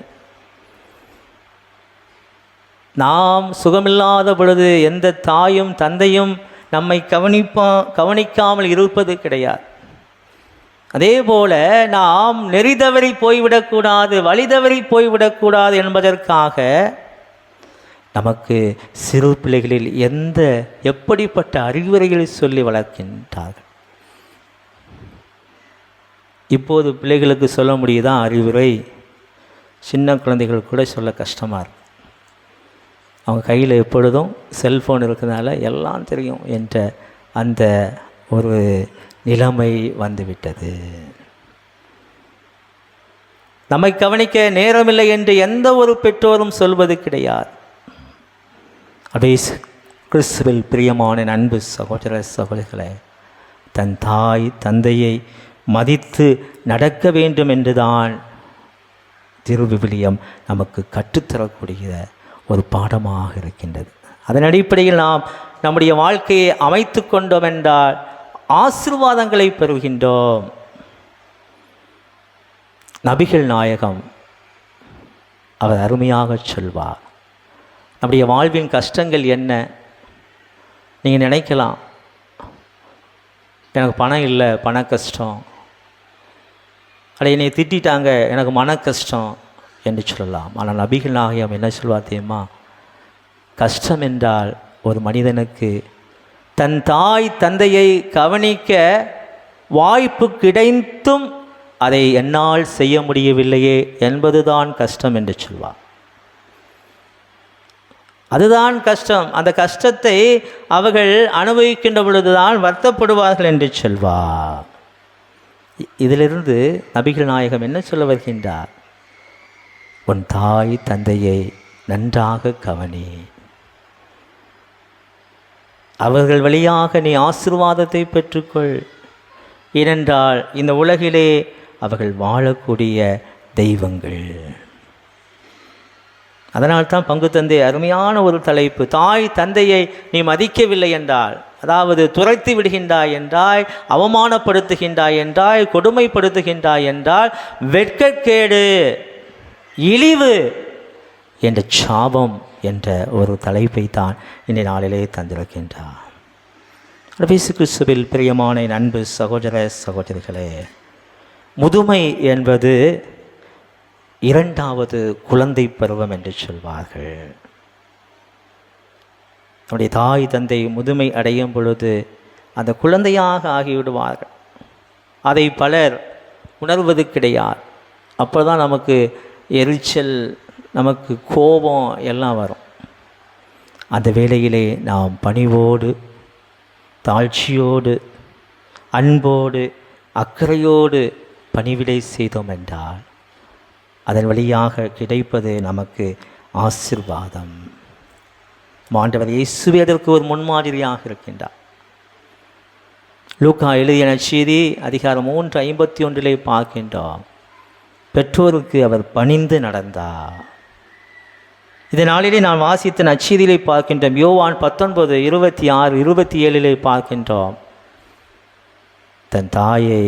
நாம் சுகமில்லாத பொழுது எந்த தாயும் தந்தையும் நம்மை கவனிக்காமல் இருப்பது கிடையாது. அதே போல நாம் நெறி தவறி போய்விடக்கூடாது, வழி தவறி போய்விடக்கூடாது என்பதற்காக நமக்கு சிறு பிள்ளைகளில் எப்படிப்பட்ட அறிவுரைகளை சொல்லி வளர்க்கின்றார்கள். இப்போது பிள்ளைகளுக்கு சொல்ல முடியுதான் அறிவுரை, சின்ன குழந்தைகள் கூட சொல்ல கஷ்டமாக இருக்கு. அவங்க கையில் எப்பொழுதும் செல்ஃபோன் இருக்கிறதுனால எல்லாம் தெரியும் என்ற அந்த ஒரு நிலைமை வந்துவிட்டது. நம்மை கவனிக்க நேரமில்லை என்று எந்த ஒரு பெற்றோரும் சொல்வது கிடையாது. அதே கிறிஸ்துவில் பிரியமான அன்பு சகோதர சகோதரிகளே, தன் தாய் தந்தையை மதித்து நடக்க வேண்டும் என்றுதான் திருவிவிலியம் நமக்கு கற்றுத்தரக்கூடிய ஒரு பாடமாக இருக்கின்றது. அதன் அடிப்படையில் நாம் நம்முடைய வாழ்க்கையை அமைத்து கொண்டோம் என்றால் ஆசீர்வாதங்களை பெறுகின்றோம். நபிகள் நாயகம் அவர் அருமையாக சொல்வார், நம்முடைய வாழ்வின் கஷ்டங்கள் என்ன? நீங்கள் நினைக்கலாம், எனக்கு பணம் இல்லை, பண கஷ்டம், அதை என்னை திட்டாங்க, எனக்கு மன கஷ்டம் என்று சொல்லலாம். ஆனால் நபிகள் நாயகம் என்ன சொல்வார் தெரியுமா? கஷ்டம் என்றால் ஒரு மனிதனுக்கு தன் தாய் தந்தையை கவனிக்க வாய்ப்பு கிடைத்தும் அதை என்னால் செய்ய முடியவில்லையே என்பதுதான் கஷ்டம் என்று சொல்வார். அதுதான் கஷ்டம். அந்த கஷ்டத்தை அவர்கள் அனுபவிக்கின்ற பொழுதுதான் வருத்தப்படுவார்கள் என்று சொல்வார். இதிலிருந்து நபிகள் நாயகம் என்ன சொல்ல வருகின்றார்? உன் தாய் தந்தையை நன்றாக கவனி, அவர்கள் வழியாக நீ ஆசீர்வாதத்தை பெற்றுக்கொள். ஏனென்றால் இந்த உலகிலே அவர்கள் வாழக்கூடிய தெய்வங்கள். அதனால்தான் பங்கு தந்தை அருமையான ஒரு தலைப்பு, தாய் தந்தையை நீ மதிக்கவில்லை என்றால், அதாவது துரைத்து விடுகின்றாய் என்றாய், அவமானப்படுத்துகின்றாய் என்றாய், கொடுமைப்படுத்துகின்றாய் என்றால் வெட்கக்கேடு, இழிவு என்ற சாபம் என்ற ஒரு தலைப்பை தான் இந்த நாளிலே தந்திருக்கின்றார். இயேசு கிறிஸ்துவில் பிரியமான அன்பு சகோதர சகோதரிகளே, முதுமை என்பது இரண்டாவது குழந்தை பருவம் என்று சொல்வார்கள். நம்முடைய தாய் தந்தை முதுமை அடையும் பொழுது அந்த குழந்தையாக ஆகிவிடுவார்கள். அதை பலர் உணர்வது கிடையாது. அப்போ தான் நமக்கு எரிச்சல், நமக்கு கோபம் எல்லாம் வரும். அந்த வேளையிலே நாம் பணிவோடு, தாழ்ச்சியோடு, அன்போடு, அக்கறையோடு பணிவிடை செய்தோம் என்றால் அதன் வழியாக கிடைப்பது நமக்கு ஆசீர்வாதம். ஆண்டவர் இயேசுவே அதற்கு ஒரு முன்மாதிரியாக இருக்கின்றார். லூக்கா எழுதிய நற்செய்தி அதிகாரம் 3:51 பார்க்கின்றோம். பெற்றோருக்கு அவர் பணிந்து நடந்தார். இதனாலே நான் வாசித்த நற்செய்தியிலே பார்க்கின்றோம். யோவான் 19:26-27 பார்க்கின்றோம். தன் தாயை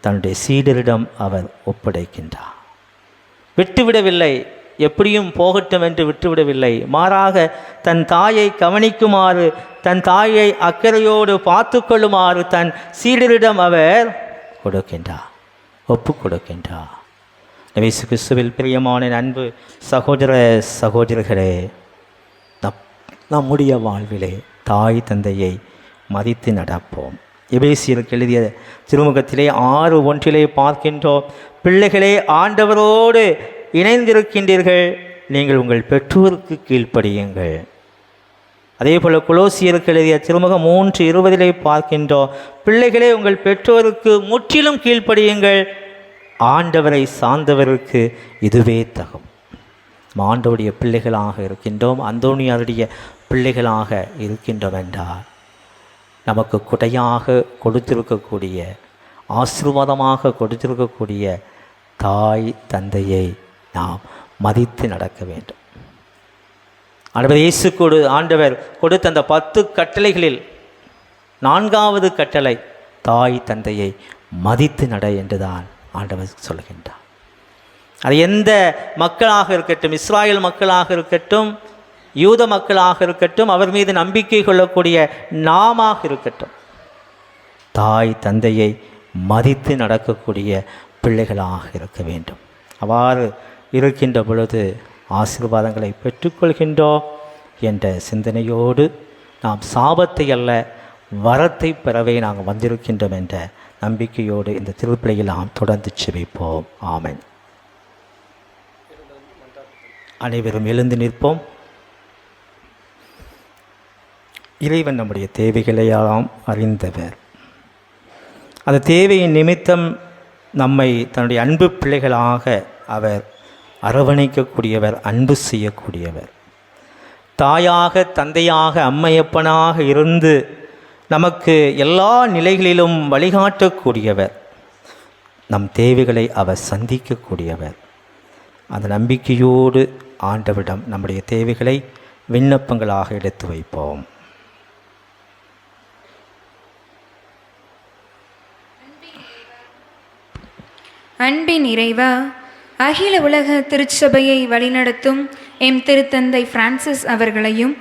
தன்னுடைய சீடரிடம் அவர் ஒப்படைக்கின்றார். விட்டுவிடவில்லை, எப்படியும் போகட்டும் என்று விட்டுவிடவில்லை. மாறாக தன் தாயை கவனிக்குமாறு, தன் தாயை அக்கறையோடு பார்த்து கொள்ளுமாறு தன் சீடரிடம் அவர் கொடுக்கின்றார், ஒப்பு கொடுக்கின்றார். இயேசு கிறிஸ்துவில் பிரியமான அன்பு சகோதர சகோதரிகளே, நம்முடைய வாழ்விலே தாய் தந்தையை மதித்து நடப்போம். எபேசியருக்கு எழுதிய திருமுகத்திலே 6:1 பார்க்கின்றோம். பிள்ளைகளே, ஆண்டவரோடு இணைந்திருக்கின்றீர்கள், நீங்கள் உங்கள் பெற்றோருக்கு கீழ்ப்படியுங்கள். அதே போல் கொலோசியருக்கு எழுதிய திருமுகம் 3:20 பார்க்கின்றோம். பிள்ளைகளே, உங்கள் பெற்றோருக்கு முற்றிலும் கீழ்ப்படியுங்கள், ஆண்டவரை சார்ந்தவருக்கு இதுவே தகும். ஆண்டவருடைய பிள்ளைகளாக இருக்கின்றோம், அந்தோனியாருடைய பிள்ளைகளாக இருக்கின்றோம் என்றால் நமக்கு கொடையாக கொடுத்திருக்கக்கூடிய, ஆசீர்வாதமாக கொடுத்திருக்கக்கூடிய தாய் தந்தையை நாம் மதித்து நடக்க வேண்டும். ஆண்டவர் கொடுத்த அந்த 10 கட்டளைகளில் 4வது கட்டளை தாய் தந்தையை மதித்து நட என்றுதான் ஆண்டவர் சொல்கின்றார். அது எந்த மக்களாக இருக்கட்டும், இஸ்ராயல் மக்களாக இருக்கட்டும், யூத மக்களாக இருக்கட்டும், அவர் மீது நம்பிக்கை கொள்ளக்கூடிய நாமாக இருக்கட்டும், தாய் தந்தையை மதித்து நடக்கக்கூடிய பிள்ளைகளாக இருக்க வேண்டும். அவ்வாறு இருக்கின்ற பொழுது ஆசீர்வாதங்களை பெற்றுக்கொள்கின்றோம் என்ற சிந்தனையோடு நாம் சாபத்தை அல்ல வரத்தை பெறவே நாங்கள் வந்திருக்கின்றோம் என்ற நம்பிக்கையோடு இந்த திருப்பிள்ளையில் நாம் தொடர்ந்து செபிப்போம். ஆமென். அனைவரும் எழுந்து நிற்போம். இறைவன் நம்முடைய தேவைகளையெல்லாம் அறிந்தவர். அந்த தேவையின் நிமித்தம் நம்மை தன்னுடைய அன்பு பிள்ளைகளாக அவர் அரவணைக்கக்கூடியவர், அன்பு செய்யக்கூடியவர். தாயாக தந்தையாக அம்மையப்பனாக இருந்து நமக்கு எல்லா நிலைகளிலும் வழிகாட்டக்கூடியவர். நம் தேவைகளை அவர் சந்திக்கக்கூடியவர். அந்த நம்பிக்கையோடு ஆண்டவரிடம் நம்முடைய தேவைகளை விண்ணப்பங்களாக எடுத்து வைப்போம். அன்பின் இறைவா, அகில உலக திருச்சபையை வழிநடத்தும் எம் திருத்தந்தை பிரான்சிஸ் அவர்களையும்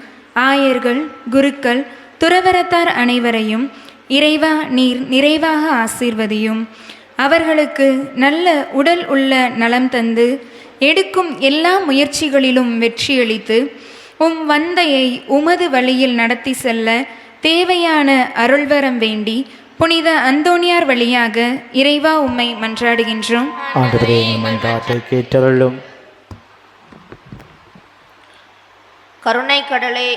ஆயர்கள், குருக்கள், துறவரத்தார் அனைவரையும் இறைவா நீர் நிறைவாக ஆசீர்வதியும். அவர்களுக்கு நல்ல உடல் உள்ள நலம் தந்து எடுக்கும் எல்லா முயற்சிகளிலும் வெற்றியளித்து உம் வந்தையை உமது வழியில் நடத்தி செல்ல தேவையான அருள்வரம் வேண்டி புனித அந்தோணியார் வழியாக இறைவா உம்மை மன்றாடுகின்றோம். ஆண்டவரே, எங்கள் மன்றாட்டை கேட்டருளும். கருணை கடலே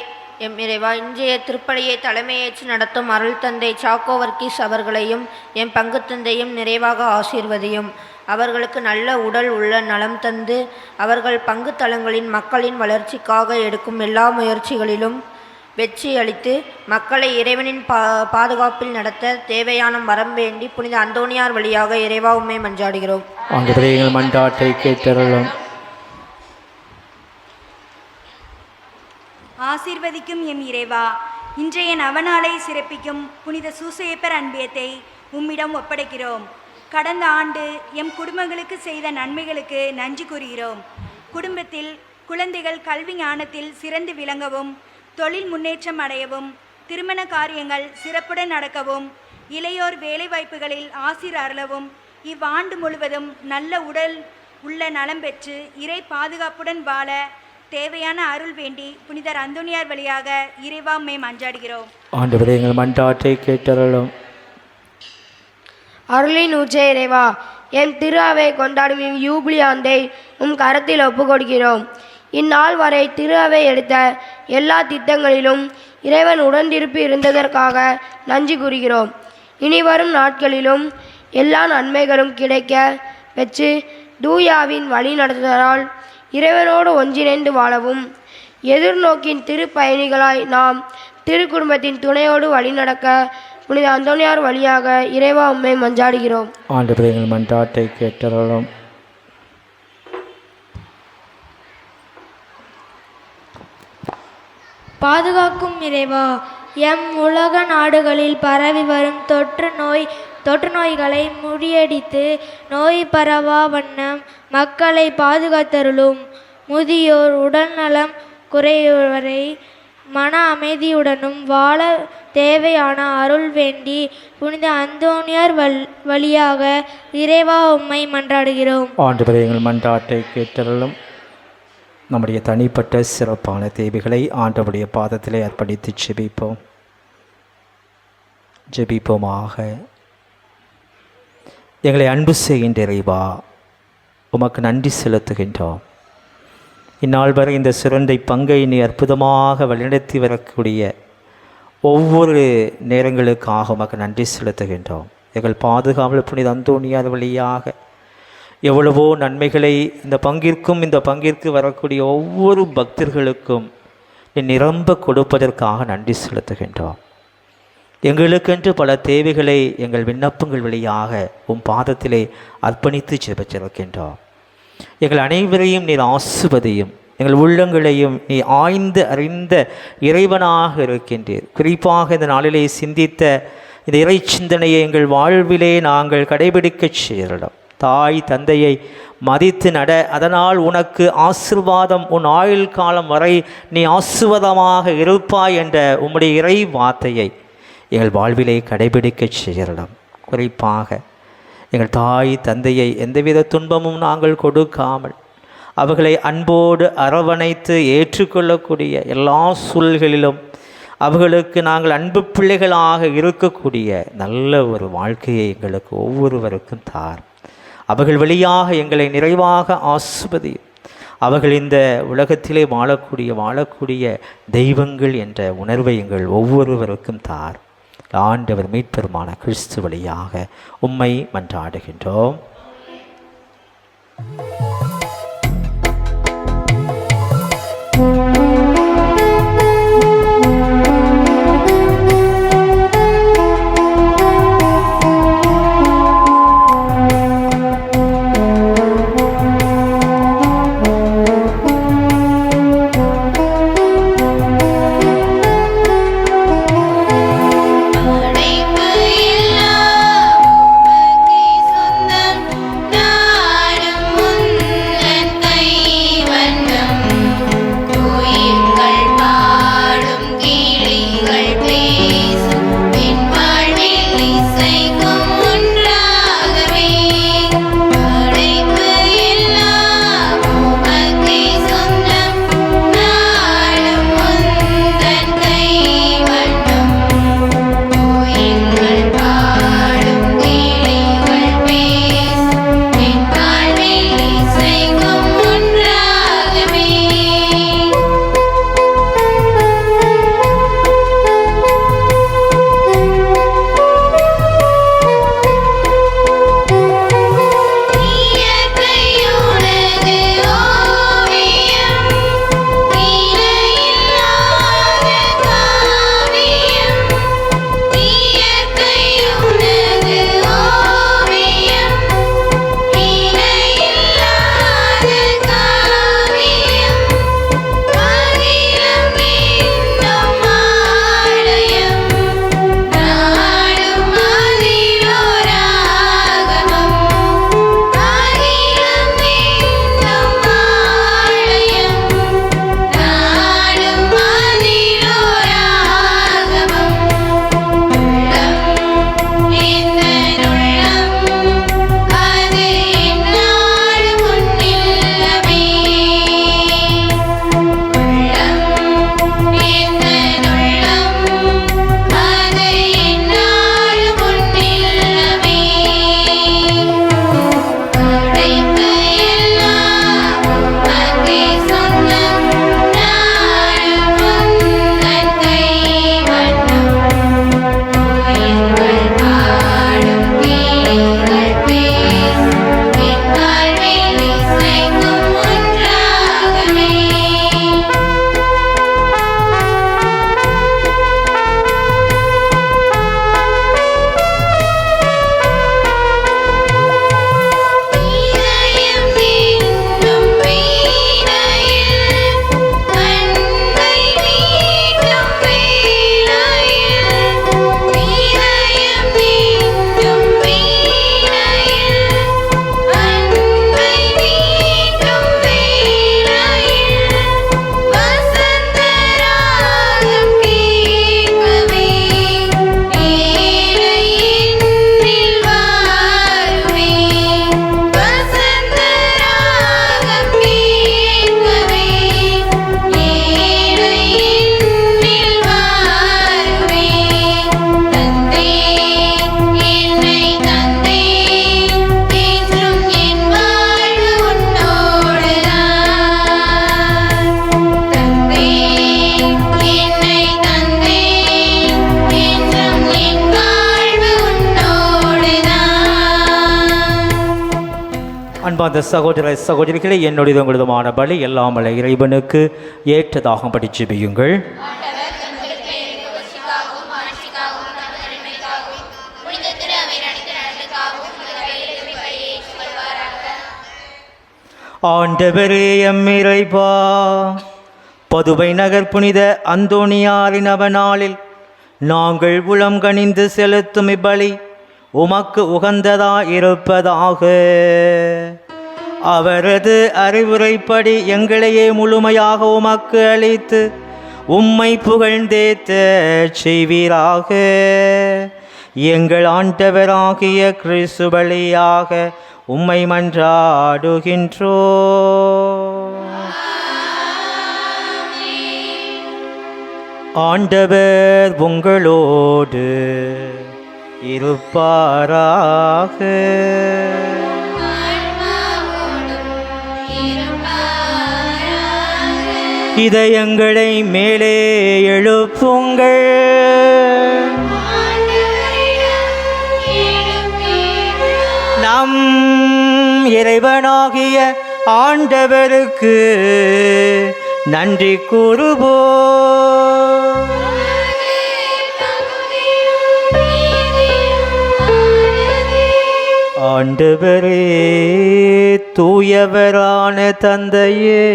எம் இறைவா, இன்றைய திருப்பலியை தலைமையேற்று நடத்தும் அருள் தந்தை சாக்கோ வர்கீஸ் அவர்களையும் எம் பங்கு தந்தையும் நிறைவாக ஆசீர்வதியும். அவர்களுக்கு நல்ல உடல் உள்ள நலம் தந்து அவர்கள் பங்கு தலங்களின் மக்களின் வளர்ச்சிக்காக எடுக்கும் எல்லா முயற்சிகளிலும் வெற்றி அளித்து மக்களை இறைவனின் பாதுகாப்பில் நடத்த தேவையான வரம் வேண்டி புனித அந்தோணியார் வழியாக இறைவா உம்மை மன்றாடுகிறோம். ஆண்டவரே, எங்கள் மன்றாட்டை கேட்டருளும். ஆசீர்வதிக்கும் எம் இறைவா, இன்றைய நவநாளை சிறப்பிக்கும் புனித சூசையப்பர் அன்பியத்தை உம்மிடம் ஒப்படைக்கிறோம். கடந்த ஆண்டு எம் குடும்பங்களுக்கு செய்த நன்மைகளுக்கு நன்றி கூறுகிறோம். குடும்பத்தில் குழந்தைகள் கல்வி ஞானத்தில் சிறந்து விளங்கவும், தொழில் முன்னேற்றம் அடையவும், திருமண காரியங்கள் சிறப்புடன் நடக்கவும், இளையோர் வேலைவாய்ப்புகளில் ஆசீர் அருளவும், இவ்வாண்டு முழுவதும் நல்ல உடல் உள்ள நலம் பெற்று இறை பாதுகாப்புடன் வாழ தேவையான அருள் வேண்டி புனிதர் அந்தோணியார் வழியாக இறைவா உம்மை மன்றாடுகிறோம். ஆண்டவரே, எங்கள் மன்றாட்டை கேட்டருளும். அருளின் ஊற்றே இறைவா, எம் திரு அவை கொண்டாடும் யூபிலி ஆண்டை உம் கரத்தில் ஒப்புக்கொடுக்கிறோம். இந்நாள் வரை திரு அவை எடுத்த எல்லா திட்டங்களிலும் இறைவன் உடனிருப்பு இருந்ததற்காக நன்றி கூறுகிறோம். இனி வரும் நாட்களிலும் எல்லா நன்மைகளும் கிடைக்க பெற்று தூயாவின் வழி நடத்துதலால் இறைவனோடு ஒன்றிணைந்து வாழவும், எதிர்நோக்கின் திருப்பயணிகளாய் நாம் திரு குடும்பத்தின் துணையோடு வழிநடக்க புனித அந்தோணியார் வழியாக இறைவா உம்மை மன்றாடுகிறோம். ஆண்டவரே, எங்கள் மன்றாட்டை கேட்டருளும். பாதுகாக்கும் இறைவா, எம் உலக நாடுகளில் பரவி வரும் தொற்று நோய்களை முறியடித்து நோய் பரவா வண்ணம் மக்களை பாதுகாத்தருளும். முதியோர், உடல்நலம் குறைவரை மன அமைதியுடனும் வாழ தேவையான அருள் வேண்டி புனித அந்தோணியார் வழியாக இறைவா உம்மை மன்றாடுகிறோம். ஆண்டவரே, எங்கள் மன்றாட்டை கேட்டருளும். நம்முடைய தனிப்பட்ட சிறப்பான தேவைகளை ஆண்டவருடைய பாதத்திலே அர்ப்பணித்து ஜெபிப்போமாக. எங்களை அன்பு செய்கின்ற இறைவா, உமக்கு நன்றி செலுத்துகின்றோம். இந்நாள் வரை இந்த சிறந்தை பங்கை நீ அற்புதமாக வழிநடத்தி வரக்கூடிய ஒவ்வொரு நேரங்களுக்காக உமக்கு நன்றி செலுத்துகின்றோம். எங்கள் பாதுகாவலர் புனித அந்தோணியார் வழியாக எவ்வளவோ நன்மைகளை இந்த பங்கிற்கு வரக்கூடிய ஒவ்வொரு பக்தர்களுக்கும் நீ நிரம்ப கொடுப்பதற்காக நன்றி செலுத்துகின்றோம். எங்களுக்கென்று பல தேவைகளை எங்கள் விண்ணப்பங்கள் வழியாக உம் பாதத்திலே அர்ப்பணித்து ஜெபிச்சிருக்கின்றோம். எங்கள் அனைவரையும் நீர் ஆசிர்வதியும். எங்கள் உள்ளங்களையும் நீ ஆய்ந்து அறிந்த இறைவனாக இருக்கின்றீர். குறிப்பாக இந்த நாளிலே சிந்தித்த இந்த இறை சிந்தனையை எங்கள் வாழ்விலே நாங்கள் கடைபிடிக்கச் செய்யலாம். தாய் தந்தையை மதித்து நட, அதனால் உனக்கு ஆசீர்வாதம், உன் ஆயுள் காலம் வரை நீ ஆசீர்வாதமாக இருப்பாய் என்ற உம்முடைய இறை வார்த்தையை எங்கள் வாழ்விலே கடைபிடிக்கச் செய்யலாம். குறிப்பாக எங்கள் தாய் தந்தையை எந்தவித துன்பமும் நாங்கள் கொடுக்காமல் அவர்களை அன்போடு அரவணைத்து ஏற்றுக்கொள்ளக்கூடிய எல்லா சூழல்களிலும் அவர்களுக்கு நாங்கள் அன்பு பிள்ளைகளாக இருக்கக்கூடிய நல்ல ஒரு வாழ்க்கையை எங்களுக்கு ஒவ்வொருவருக்கும் தார். அவர்கள் வழியாக எங்களை நிறைவாக ஆசிர்வதியும். அவர்கள் இந்த உலகத்திலே வாழக்கூடிய தெய்வங்கள் என்ற உணர்வை எங்கள் ஒவ்வொருவருக்கும் தார். ஆண்டவர் மீட்பெருமான கிறிஸ்து வழியாக உம்மை மன்றாடுகின்றோம். அன்பார்ந்த சகோதர சகோதரிகளே, என்னுடைய உங்களுதுமான பலி எல்லாம் வல்ல இறைவனுக்கு ஏற்றதாகும்படி ஜெபியுங்கள். ஆண்டவரே எம் இறைவா, பதுவை நகர் புனித அந்தோணியாரின் அவநாளில் நாங்கள் உளம் கனிந்து செலுத்தும் இப்பலி உமக்கு உகந்ததா இருப்பதாக. அவரது அறிவுரைப்படி எங்களையே முழுமையாக உமக்கு அளித்து உம்மை புகழ்ந்தேத்த செய்வீராக. எங்கள் ஆண்டவராகிய கிறிஸ்து வழியாக உம்மை மன்றாடுகின்றோ. ஆண்டவர் உங்களோடு இருப்பாராக. இதயங்களை மேலே எழுப்புங்கள். நம் இறைவனாகிய ஆண்டவருக்கு நன்றி கூறுவோம். ஆண்டவரே, தூயவரான தந்தையே,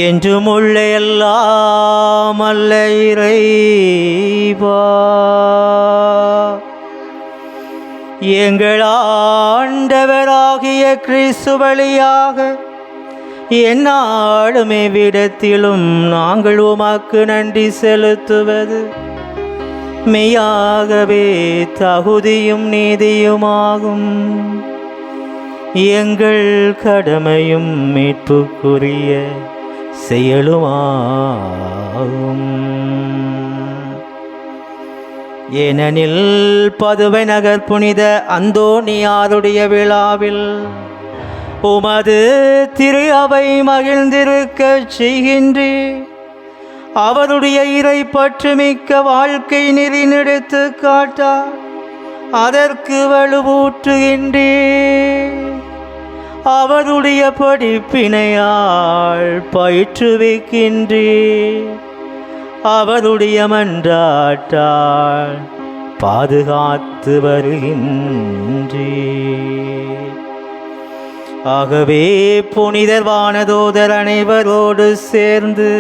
என்றுமுள்ள எல்லாம் அல்ல இறைவா, எங்கள் ஆண்டவராகிய கிறிஸ்து வழியாக எந்நாளுமே விடத்திலும் நாங்கள் உமக்கு நன்றி செலுத்துவது மெய்யாகவே தகுதியும் நீதியுமாகும். எங்கள் கடமையும் மீட்புக்குரிய செயலுமாகும். ஏனெனில் பதுவை நகர் புனித அந்தோணியாருடைய விழாவில் உமது திரு அவை மகிழ்ந்திருக்க செய்கின்றேன். அவருடைய இறை பற்று மிக்க வாழ்க்கை நெறி நடத்து காட்டார். அதற்கு வலுவூற்றுகின்றேன். அவருடைய படிப்பினையால் பயிற்றுவிக்கின்றேன். அவருடைய மன்றாட்டால் பாதுகாத்து வருகின்றேன். ஆகவே புனிதர் வானதூதர் அனைவரோடு சேர்ந்து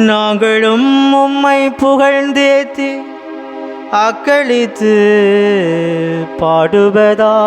நாங்களும் உம்மை புகழ்ந்தேத்தி அக்களித்து பாடுவதாவது.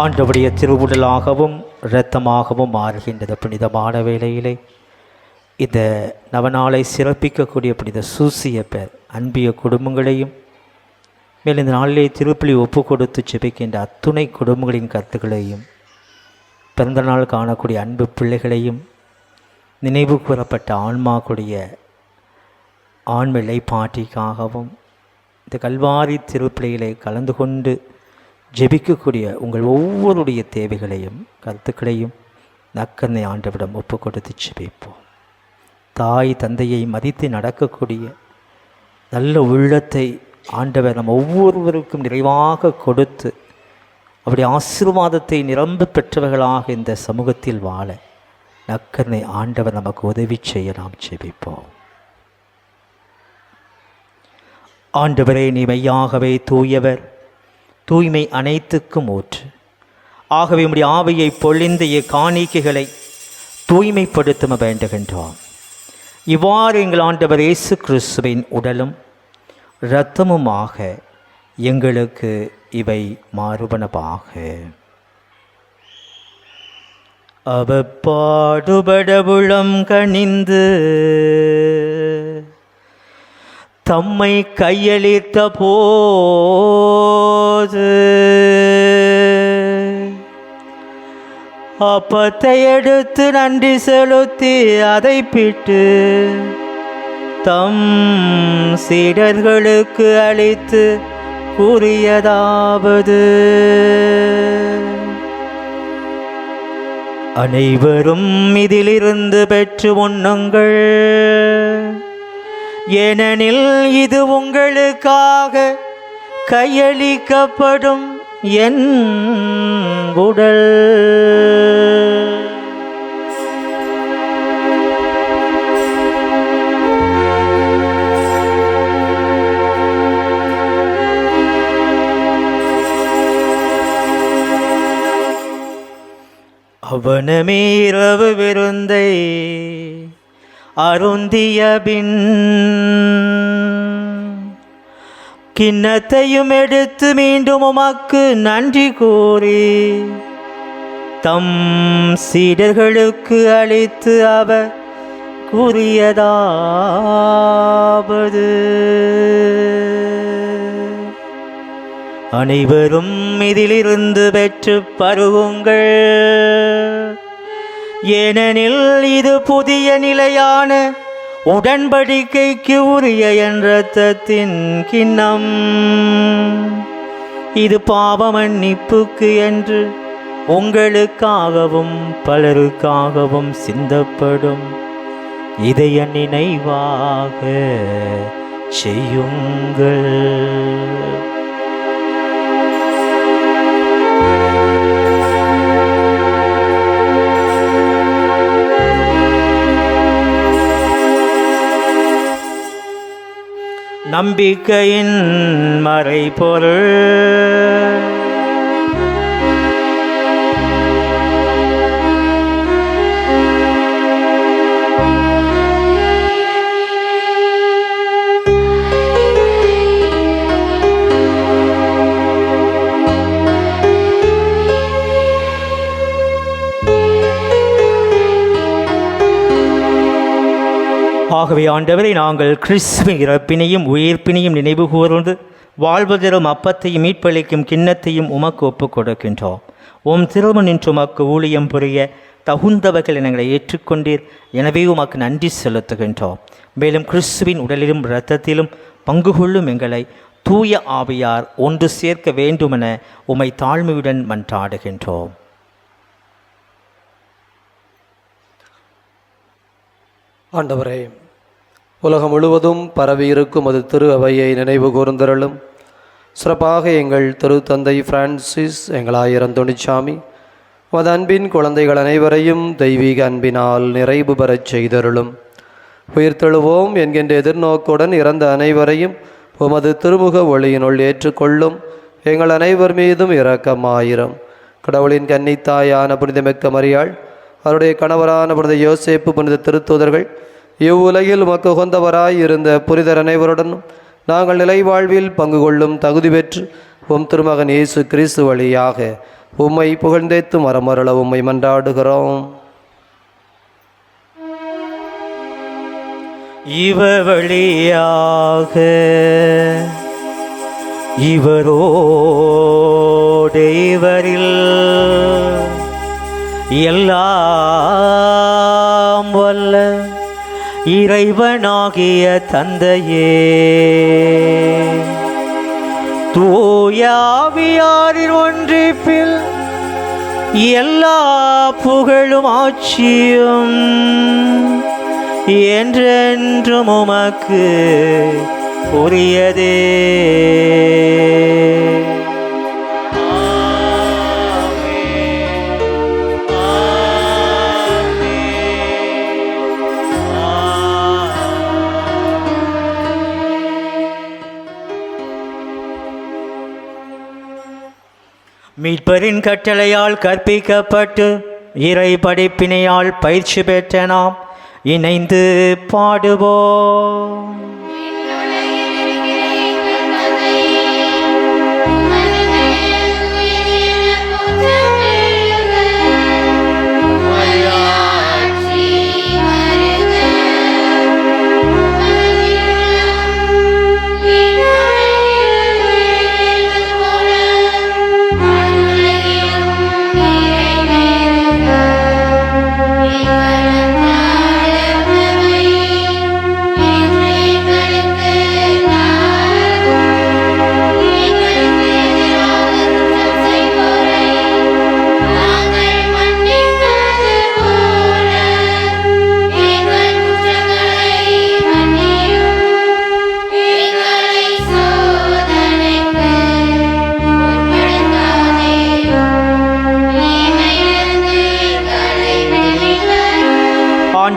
ஆண்டவருடைய திருவுடலாகவும் இரத்தமாகவும் மாறுகின்றது புனிதமான வேளையிலே இந்த நவநாளை சிறப்பிக்கக்கூடிய புனித சூசியப்பர் அன்பிய குடும்பங்களையும் மேலும் இந்த நாளிலே திருப்பலி ஒப்பு கொடுத்து ஜெபிக்கின்ற அத்துணை குடும்பங்களின் கருத்துக்களையும் பிறந்த நாள் காணக்கூடிய அன்பு பிள்ளைகளையும் நினைவு கூறப்பட்ட ஆன்மாக்குடைய ஆண்மிளை பாட்டிக்காகவும் இந்த கல்வாரி திருப்பலியிலே கலந்து கொண்டு ஜெபிக்கக்கூடிய உங்கள் ஒவ்வொருடைய தேவைகளையும் கருத்துக்களையும் நக்கன்னை ஆண்டவிடம் ஒப்பு கொடுத்து ஜெபிப்போம். தாய் தந்தையை மதித்து நடக்கக்கூடிய நல்ல உள்ளத்தை ஆண்டவர் நம் ஒவ்வொருவருக்கும் நிறைவாக கொடுத்து அப்படி ஆசீர்வாதத்தை நிரம்ப பெற்றவர்களாக இந்த சமூகத்தில் வாழ நக்கன்னை ஆண்டவர் நமக்கு உதவி செய்ய நாம் ஜெபிப்போம். ஆண்டவரே, நீ மெய்யாகவே தூயவர், தூய்மை அனைத்துக்கும் ஊற்று. ஆகவே உம்முடைய ஆவியை பொழிந்த காணிக்கைகளை தூய்மைப்படுத்த வேண்டுகின்றோம். இவ்வாறு எங்கள் ஆண்டவர் இயேசு கிறிஸ்துவின் உடலும் இரத்தமுமாக எங்களுக்கு இவை மாறுபனவாக. அவ பாடுபடவுளம் கனிந்து தம்மை கையளித்த போது அப்பத்தை எடுத்து நன்றி செலுத்தி அதை பிட்டு தம் சீடர்களுக்கு அளித்து கூறியதாவது, அனைவரும் இதிலிருந்து பெற்று உண்ணுங்கள், ஏனெனில் இது உங்களுக்காக கையளிக்கப்படும் என் உடல். அவனமே இரவு விருந்தை அருந்திய பின் கிண்ணத்தையும் எடுத்து மீண்டும் உமக்கு நன்றி கூறி தம் சீடர்களுக்கு அளித்து அவர் கூறியதாவது, அனைவரும் இதிலிருந்து பெற்று பருகுங்கள், ஏனெனில் இது புதிய நிலையான உடன்படிக்கைக்கு உரிய என் இரத்தத்தின் கிண்ணம். இது பாவ மன்னிப்புக்கு என்று உங்களுக்காகவும் பலருக்காகவும் சிந்தப்படும். இதை என் நினைவாக செய்யுங்கள். நம்பிக்கையின் மறைபொருள். ஆகவே ஆண்டவரை, நாங்கள் கிறிஸ்துவின் இறப்பினையும் உயிர்ப்பினையும் நினைவு கூர்ந்து வாழ்வு தரும் அப்பத்தையும் மீட்பளிக்கும் கிண்ணத்தையும் உமக்கு ஒப்புக் கொடுக்கின்றோம். உம் திருமணின்று உமக்கு ஊழியம் புரிய தகுந்தவர்கள் எங்களை ஏற்றுக்கொண்டீர். எனவே உமக்கு நன்றி செலுத்துகின்றோம். மேலும் கிறிஸ்துவின் உடலிலும் இரத்தத்திலும் பங்கு கொள்ளும் எங்களை தூய ஆவியார் ஒன்று சேர்க்க வேண்டுமென உம்மை தாழ்மையுடன் மன்றாடுகின்றோம். ஆண்டவரே, உலகம் முழுவதும் பரவியிருக்கும் அது திரு அவையை நினைவு கூர்ந்தருளும். சிறப்பாக எங்கள் திருத்தந்தை பிரான்சிஸ், எங்கள் ஆயர் தொணிச்சாமி, உமது அன்பின் குழந்தைகள் அனைவரையும் தெய்வீக அன்பினால் நிறைவு பெறச் செய்தருளும். உயிர்த்தெழுவோம் என்கின்ற எதிர்நோக்குடன் இறந்த அனைவரையும் உமது திருமுக ஒளியினுள் ஏற்றுக்கொள்ளும். எங்கள் அனைவர் மீதும் இரக்கமாயிரம். கடவுளின் கன்னித்தாயான புனிதமிக்க மரியாள், அவருடைய கணவரான புனித யோசேப்பு, புனித திருத்தூதர்கள், இவ்வுலகில் உமக்கு உகந்தவராய் இருந்த புனிதர் அனைவருடனும் நாங்கள் நிலைவாழ்வில் பங்கு கொள்ளும் தகுதி பெற்று உம் திருமகன் இயேசு கிறிஸ்து வழியாக உம்மை புகழ்ந்தேத்து மரமருள உம்மை மன்றாடுகிறோம். இவ வழியாக இவரோடு இவரில் எல்லாம் வல்ல இறைவனாகிய தந்தையே, தூய ஆவியாரின் ஒன்றிப்பில் எல்லா புகழும் ஆட்சியும் என்றென்றும் உமக்கு உரியதே. மீட்பரின் கட்டளையால் கற்பிக்கப்பட்டு இறை படிப்பினையால் பயிற்சி பெற்ற நாம் இணைந்து பாடுவோம்.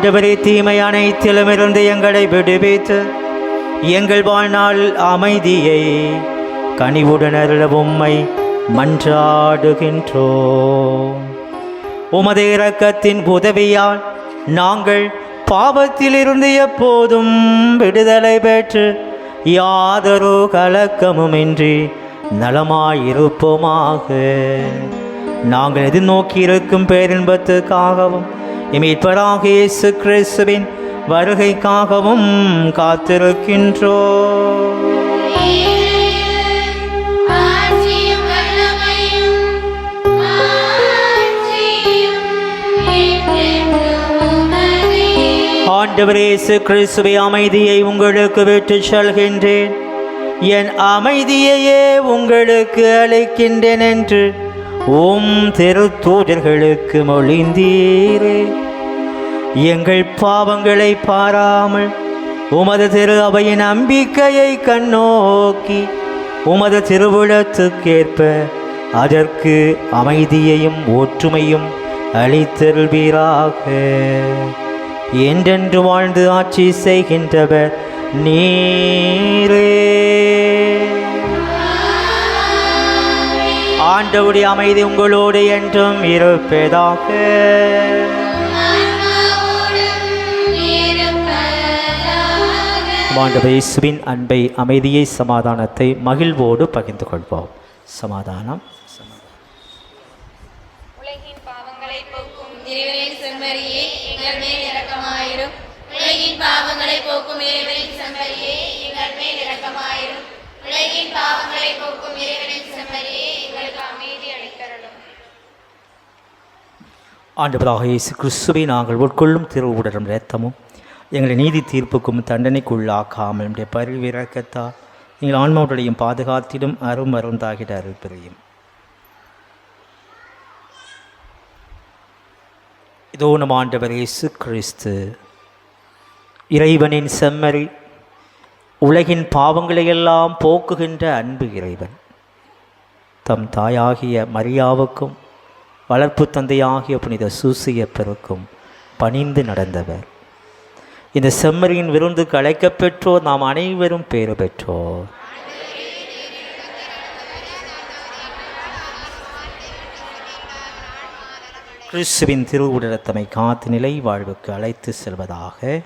ஆண்டவரே, தீமை அனைத்திலுமிருந்து எங்களை விடுவித்து எங்கள் வாழ்நாள் அமைதியை கனிவுடன் அருள உம்மை மன்றாடுகின்றோம். உமது இரக்கத்தின் உதவியால் நாங்கள் பாவத்திலிருந்து எப்போதும் விடுதலை பெற்று யாதொரு கலக்கமுமின்றி நலமாயிருப்போமாக. நாங்கள் எதிர்நோக்கி இருக்கும் பேரின்பத்துக்காகவும் மீட்பராக இயேசு கிறிஸ்துவின் வருகைக்காகவும் காத்திருக்கின்றோம். ஆண்டவர் இயேசு கிறிஸ்துவை அமைதியை உங்களுக்கு விட்டு செல்கின்றேன், என் அமைதியையே உங்களுக்கு அளிக்கின்றேன் என்று திருத்தூதர்களுக்கு மொழிந்தீரே. எங்கள் பாவங்களை பாராமல் உமது திரு அவையின் நம்பிக்கையை கண்ணோக்கி உமது திருவுளத்துக்கேற்ப அதற்கு அமைதியையும் ஒற்றுமையும் அளித்தருள்வீராக. என்றென்று வாழ்ந்து ஆட்சி செய்கின்றவர் நீரே. ஆண்டவருடைய அமைதி உங்களோடு என்றும் இருப்பதாக. ஆண்டவர் இயேசுவின் அன்பை, அமைதியை, சமாதானத்தை மகிழ்வோடு பகிர்ந்து கொள்வோம். சமாதானம். உலகின் பாவங்களை போக்கும் இறைவனின் செம்மறியே எங்கள் மேல் இரக்கமாயிரும். உலகின் பாவங்களை போக்கும் இறைவனின் செம்மறியே எங்கள் மேல் இரக்கமாயிரும். உலகின் பாவங்களை போக்கும் இறைவனின் செம்மறியே எங்களுக்கு அமைதி அளித்தருளும். ஆண்டவராக இயேசு கிறிஸ்துவை நாங்கள் உட்கொள்ளும் திருவுடலும் இரத்தமும் எங்களை நீதி தீர்ப்புக்கும் தண்டனைக்குள்ளாக்காமல் நம்முடைய பரிவிறக்கத்தால் எங்கள் ஆன்மாவுடையும் பாதுகாத்திடும் அருந்தாகிட அருள் புரியும். இதோ நம் ஆண்டவர் இயேசு கிறிஸ்து இறைவனின் செம்மறி, உலகின் பாவங்களையெல்லாம் போக்குகின்ற அன்பு இறைவன், தம் தாயாகிய மரியாவுக்கும் வளர்ப்பு தந்தையாகிய புனித சூசையப்பருக்கும் பணிந்து நடந்தவர். இந்த செம்மறியின் விருந்துக்கு அழைக்கப்பெற்றோர் நாம் அனைவரும் பேறு பெற்றோர். கிறிஸ்துவின் திருவுடலத்தமை காத்து நிலை வாழ்வுக்கு அழைத்து செல்வதாக.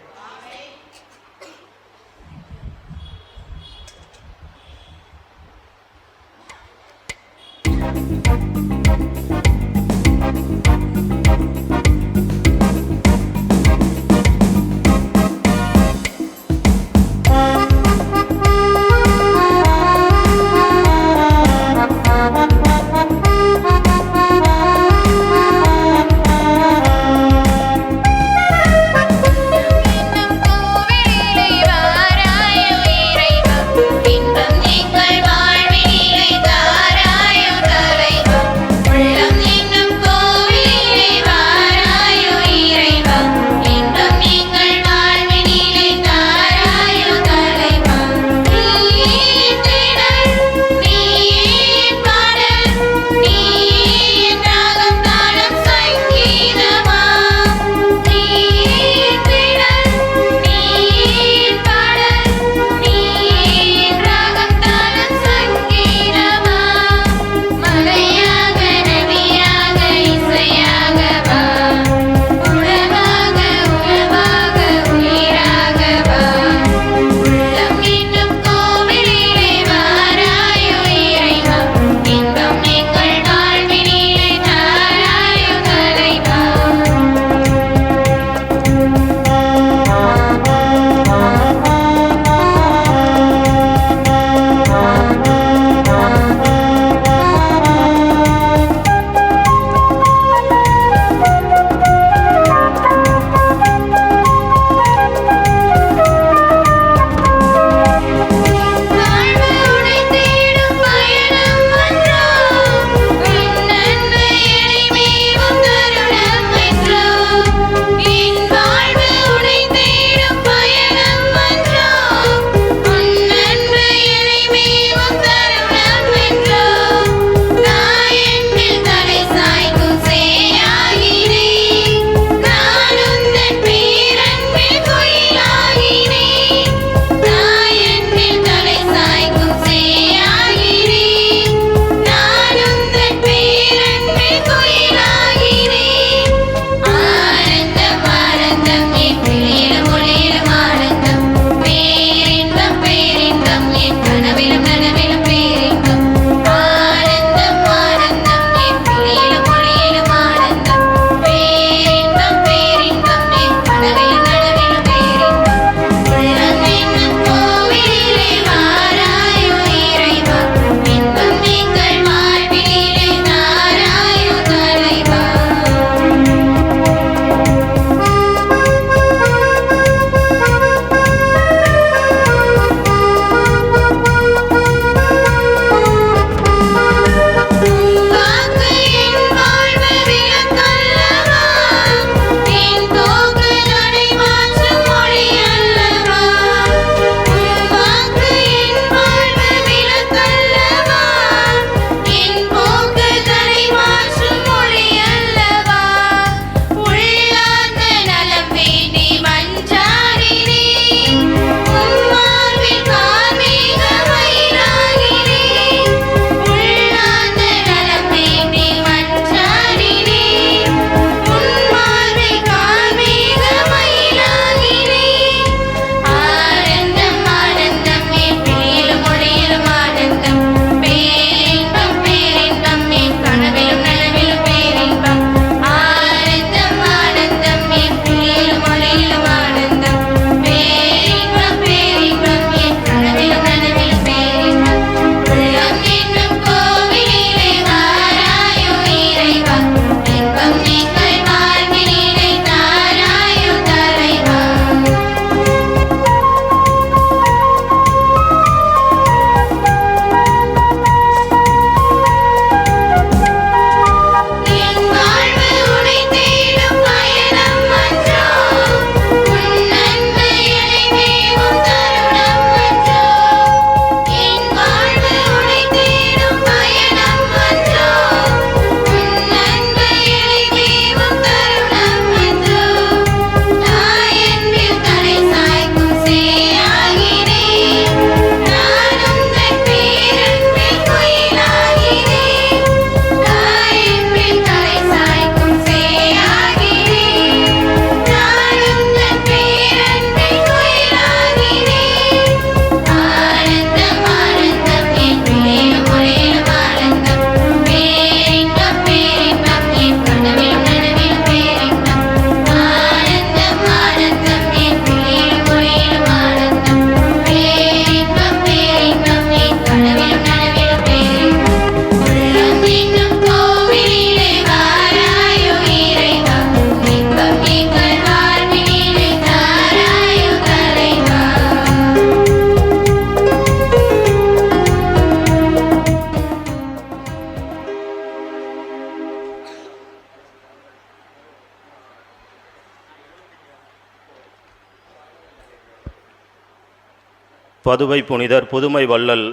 பதுவை புனிதர் புதுமை வள்ளல்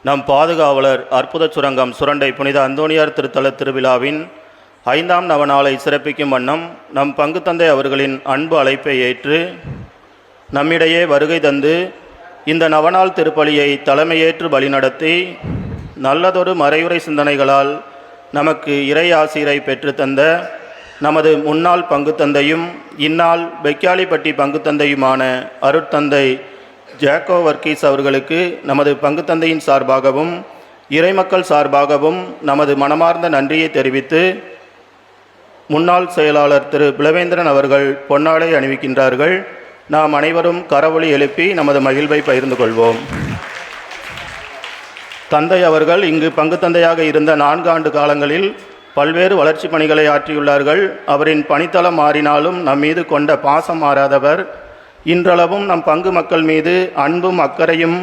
நம் பாதுகாவலர் அற்புத சுரங்கம் சுரண்டை புனித அந்தோணியார் திருத்தல திருவிழாவின் 5ஆம் நவநாளை சிறப்பிக்கும் வண்ணம் நம் பங்கு தந்தை அவர்களின் அன்பு அழைப்பை ஏற்று நம்மிடையே வருகை தந்து இந்த நவநாள் திருப்பலியை தலைமையேற்று வழிநடத்தி நல்லதொரு மறையுறை சிந்தனைகளால் நமக்கு இறை ஆசிரை பெற்றுத்தந்த நமது முன்னாள் பங்கு தந்தையும் இந்நாள் பெக்காலிப்பட்டி பங்கு தந்தையுமான அருட்தந்தை ஜாக்கோ வர்கீஸ் அவர்களுக்கு நமது பங்கு தந்தையின் சார்பாகவும் இறைமக்கள் சார்பாகவும் நமது மனமார்ந்த நன்றியை தெரிவித்து முன்னாள் செயலாளர் திரு பிளவேந்திரன் அவர்கள் பொன்னாடை அணிவிக்கின்றார்கள். நாம் அனைவரும் கரவொலி எழுப்பி நமது மகிழ்வை பகிர்ந்து கொள்வோம். தந்தை அவர்கள் இங்கு பங்கு தந்தையாக இருந்த 4 ஆண்டு காலங்களில் பல்வேறு வளர்ச்சி பணிகளை ஆற்றியுள்ளார்கள். அவரின் பணித்தளம் மாறினாலும் நம் மீது கொண்ட பாசம் மாறாதவர். இன்றளவும் நம் பங்கு மக்கள் மீது அன்பும் அக்கறையும்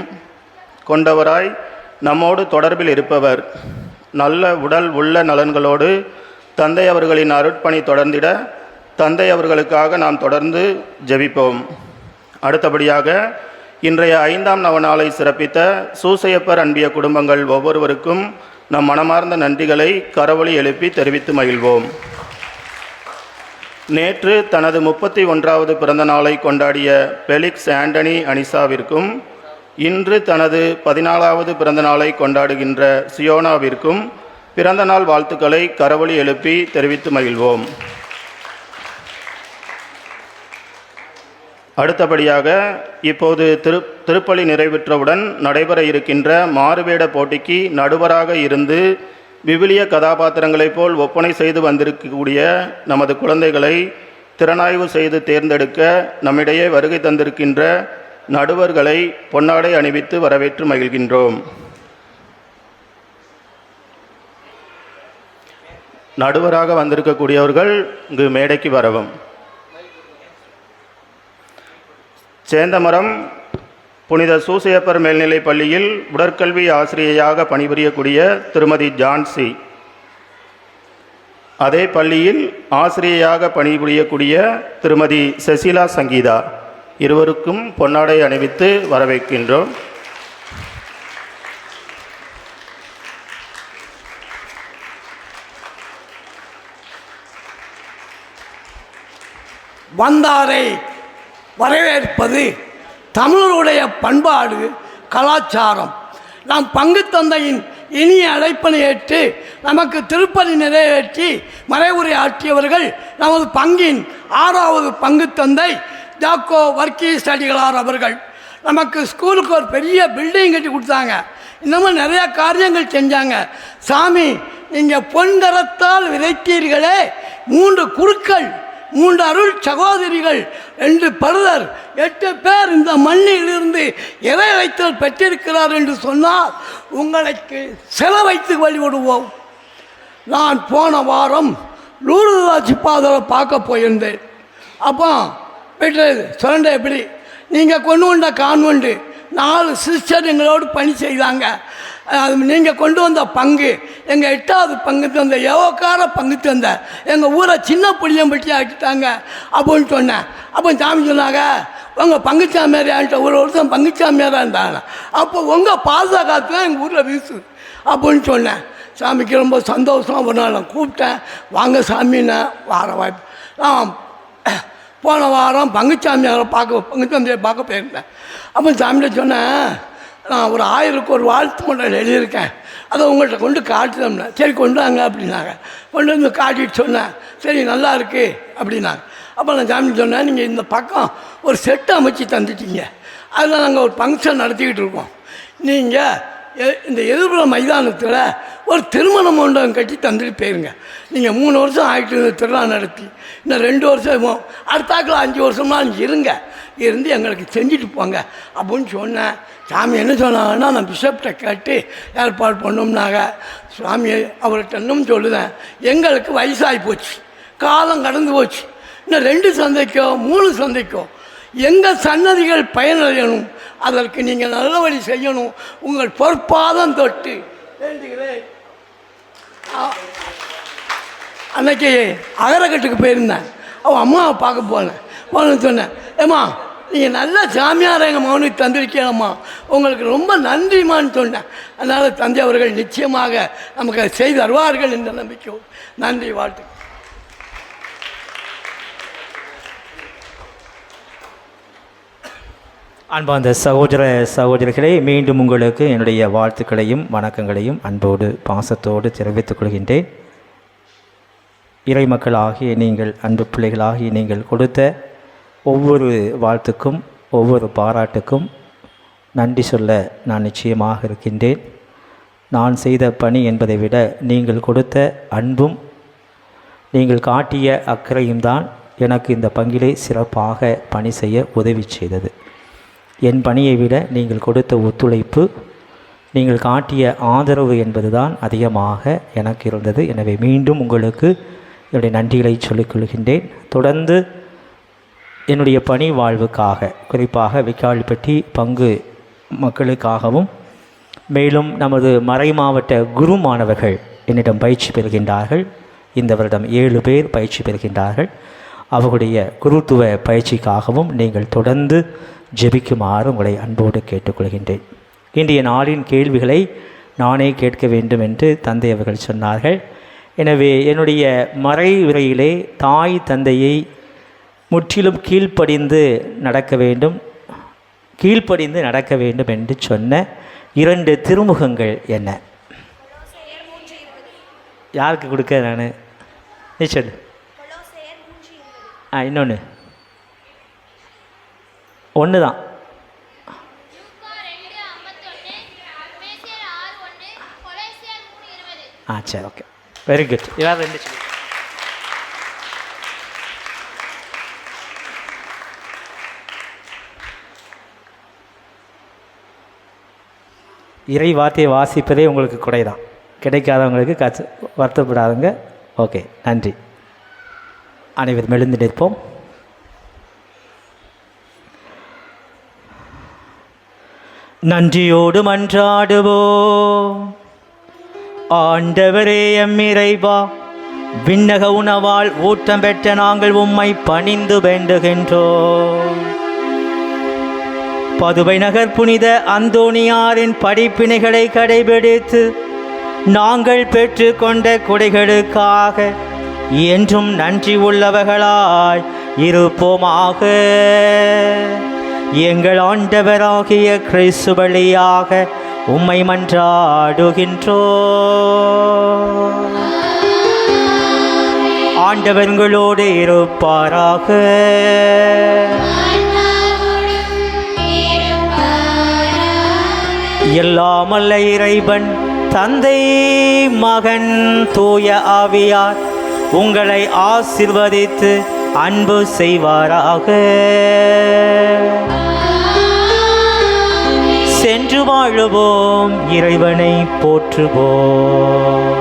கொண்டவராய் நம்மோடு தொடர்பில் இருப்பவர். நல்ல உடல் உள்ள நலன்களோடு தந்தை அவர்களின் அருட்பணி தொடர்ந்திட தந்தை அவர்களுக்காக நாம் தொடர்ந்து ஜெபிப்போம். அடுத்தபடியாக இன்றைய 5ஆம் நவநாளை சிறப்பித்த சூசையப்பர் அன்பிய குடும்பங்கள் ஒவ்வொருவருக்கும் நம் மனமார்ந்த நன்றிகளை கரவொலி எழுப்பி தெரிவித்து மகிழ்வோம். நேற்று தனது 31வது பிறந்த நாளை கொண்டாடிய பெலிக்ஸ் ஆண்டனி அனிசாவிற்கும் இன்று தனது 14வது பிறந்த நாளை கொண்டாடுகின்ற சியோனாவிற்கும் பிறந்த நாள் வாழ்த்துக்களை கரவொலி எழுப்பி தெரிவித்து மகிழ்வோம். அடுத்தபடியாக இப்போது திருப்பலி நிறைவுற்றவுடன் நடைபெற இருக்கின்ற மாறுவேட போட்டிக்கு நடுவராக இருந்து விவிலிய கதாபாத்திரங்களைப் போல் ஒப்பனை செய்து வந்திருக்கக்கூடிய நமது குழந்தைகளை திறனாய்வு செய்து தேர்ந்தெடுக்க நம்மிடையே வருகை தந்திருக்கின்ற நடுவர்களை பொன்னாடை அணிவித்து வரவேற்று மகிழ்கின்றோம். நடுவராக வந்திருக்கக்கூடியவர்கள் இங்கு மேடைக்கு வரவும். சேந்தமரம் புனித சூசையப்பர் மேல்நிலைப் பள்ளியில் உடற்கல்வி ஆசிரியையாக பணிபுரியக்கூடிய திருமதி ஜான்சி, அதே பள்ளியில் ஆசிரியையாக பணிபுரியக்கூடிய திருமதி செசிலா சங்கீதா இருவருக்கும் பொன்னாடை அணிவித்து வரவேற்கின்றோம். வந்தாரை வரவேற்பது தமிழருடைய பண்பாடு கலாச்சாரம். நாம் பங்கு தந்தையின் இனிய அழைப்பனை ஏற்று நமக்கு திருப்பலி நிறைவேற்றி மறைவுரை ஆற்றியவர்கள் நமது பங்கின் 6வது பங்கு தந்தை ஜாக்கோ வர்கீஸ் அடிகளார் அவர்கள். நமக்கு ஸ்கூலுக்கு ஒரு பெரிய பில்டிங் கட்டி கொடுத்தாங்க. இன்னமும் நிறையா காரியங்கள் செஞ்சாங்க. சாமி, நீங்கள் பொன்கரத்தால் விதைத்தீர்களே, 3 குருக்கள், 3 அருள் சகோதரிகள், 2 பருதர், 8 பேர் இந்த மண்ணிலிருந்து இறை வைத்தல் பெற்றிருக்கிறார் என்று சொன்னால் உங்களுக்கு செலவைத்து வழிபடுவோம். நான் போன வாரம் லூர்தாட்சி பாதரை பார்க்க போயிருந்தேன். அப்போ வீட்டு சுரண்டை எப்படி நீங்கள் கொண்டு வந்த கான்வெண்டு 4 சிஸ்டர் எங்களோடு பணி செய்தாங்க. நீங்கள் கொண்டு வந்த பங்கு எங்கள் 8வது பங்கு தந்த எவக்கார பங்கு தந்த எங்கள் ஊரை சின்ன புளியம்பட்டி ஆக்கிட்டாங்க அப்படின்னு சொன்னேன். அப்போ சாமி சொன்னாங்க, உங்கள் பங்குச்சாமியார்ட்ட ஒரு வருஷம் பங்குச்சாமியாராக இருந்தாங்க, அப்போ உங்கள் பாதுகாத்து தான் எங்கள் ஊரில் வீசு அப்படின்னு சொன்னேன். சாமிக்கு ரொம்ப சந்தோஷம். ஒரு நாள் நான் கூப்பிட்டேன், வாங்க சாமின்னு. வார வாய்ப்பு நான் போன வாரம் பங்குச்சாமியாரை பங்குத்தந்தையை பார்க்க போயிருந்தேன். அப்போ சாமிகிட்ட சொன்னேன், நான் ஒரு 1000க்கு ஒரு வாழ்த்து மண்டல் எழுதியிருக்கேன், அதை உங்கள்கிட்ட கொண்டு காட்டுதோம்னா. சரி கொண்டு வாங்க அப்படின்னாங்க. கொண்டு வந்து காட்டிட்டு சொன்னேன், சரி நல்லா இருக்கு அப்படின்னாங்க. அப்போ நான் சாமி சொன்னேன், நீங்கள் இந்த பக்கம் ஒரு செட்டு அமைச்சு தந்துட்டீங்க, அதில் நாங்கள் ஒரு ஃபங்க்ஷன் நடத்திக்கிட்டு இருக்கோம். நீங்கள் இந்த எதிர்ப்புற மைதானத்தில் ஒரு திருமண மண்டபம் கட்டி தந்துட்டு போயிருங்க. நீங்கள் 3 வருஷம் ஆகிட்டு இந்த திருவிழா நடத்தி, இன்னும் 2 வருஷம் அடுத்தாக்கில் 5 வருஷமா நீங்கள் இருங்க, இருந்து எங்களுக்கு செஞ்சுட்டு போங்க அப்படின்னு சொன்னேன். சாமி என்ன சொன்னாங்கன்னா, நான் பிஷப்கிட்ட கேட்டு ஏற்பாடு பண்ணோம்னாங்க. சுவாமி அவர்கிட்ட இன்னும் சொல்லுதேன், எங்களுக்கு வயசாகி போச்சு, காலம் கடந்து போச்சு, இன்னும் 2 சந்தைக்கோ 3 சந்தைக்கோ எங்கள் சன்னதிகள் பயனடையணும், அதற்கு நீங்கள் நல்ல வழி செய்யணும், உங்கள் பொற்பாதம் தொட்டு வேண்டுகிறேன். அன்னைக்கு அகரக்கட்டுக்கு போயிருந்தேன். அவன் அம்மாவை பார்க்க போனேன்னு சொன்னேன். ஏம்மா நீங்கள் நல்ல சாமியாரை எங்கள் மகனுக்கு தந்திருக்கீங்களம்மா, உங்களுக்கு ரொம்ப நன்றிமான்னு சொன்னேன். அதனால் தந்தை அவர்கள் நிச்சயமாக நமக்கு அதை செய்து தருவார்கள் என்ற நம்பிக்கை. நன்றி, வாழ்த்து. அன்பார்ந்த சகோதர சகோதரிகளே, மீண்டும் உங்களுக்கு என்னுடைய வாழ்த்துக்களையும் வணக்கங்களையும் அன்போடு பாசத்தோடு தெரிவித்துக் கொள்கின்றேன். இறை மக்களாகிய நீங்கள், அன்பு பிள்ளைகளாகிய நீங்கள் கொடுத்த ஒவ்வொரு வாழ்த்துக்கும் ஒவ்வொரு பாராட்டுக்கும் நன்றி சொல்ல நான் நிச்சயமாக இருக்கின்றேன். நான் செய்த பணி என்பதை விட நீங்கள் கொடுத்த அன்பும் நீங்கள் காட்டிய அக்கறையும் தான் எனக்கு இந்த பங்கிலே சிறப்பாக பணி செய்ய உதவி செய்தது. என் பணியை விட நீங்கள் கொடுத்த ஒத்துழைப்பு, நீங்கள் காட்டிய ஆதரவு என்பதுதான் அதிகமாக எனக்கு இருந்தது. எனவே மீண்டும் உங்களுக்கு என்னுடைய நன்றிகளை சொல்லிக்கொள்கின்றேன். தொடர்ந்து என்னுடைய பணி வாழ்வுக்காக, குறிப்பாக விக்காலிப்பட்டி பங்கு மக்களுக்காகவும், மேலும் நமது மறை மாவட்ட குரு மாணவர்கள் என்னிடம் பயிற்சி பெறுகின்றார்கள். இந்த வருடம் 7 பேர் பயிற்சி பெறுகின்றார்கள். அவர்களுடைய குருத்துவ பயிற்சிக்காகவும் நீங்கள் தொடர்ந்து ஜெபிக்குமாறு உங்களை அன்போடு கேட்டுக்கொள்கின்றேன். இன்றைய நாளின் கேள்விகளை நானே கேட்க வேண்டும் என்று தந்தை அவர்கள் சொன்னார்கள். எனவே என்னுடைய மறை உரையிலே தாய் தந்தையை முற்றிலும் கீழ்ப்படிந்து நடக்க வேண்டும் என்று சொன்ன 2 திருமுகங்கள் என்ன? யாருக்கு கொடுக்க நான் சொல்லு. இன்னொன்று ஒன்று தான். சரி, ஓகே, வெரி குட். இதாவது 2 சொல்லு. இறை வார்த்தையை வாசிப்பதே உங்களுக்கு குறை தான். கிடைக்காதவங்களுக்கு வருத்தப்படாதுங்க. ஓகே, நன்றி. அனைவரும் எழுந்து நிற்போம். நன்றியோடு மன்றாடுவோம். ஆண்டவரே எம் இறைவா, விண்ணக உணவால் ஊட்டம் பெற்ற நாங்கள் உம்மை பணிந்து வேண்டுகின்றோம். பதுவை நகர் புனித அந்தோணியாரின் படிப்பினைகளை கடைபிடித்து நாங்கள் பெற்று கொண்ட கொடைகளுக்காக என்றும் நன்றி உள்ளவர்களாய் இருப்போமாக. எங்கள் ஆண்டவராகிய கிறிஸ்து வழியாக உம்மை மன்றாடுகின்றோம். ஆண்டவர்களோடு இருப்பாராக. எல்லாமல்ல இறைவன் தந்தை, மகன், தூய ஆவியார் உங்களை ஆசீர்வதித்து அன்பு செய்வாராக. சென்று வாழுவோம், இறைவனை போற்றுவோம்.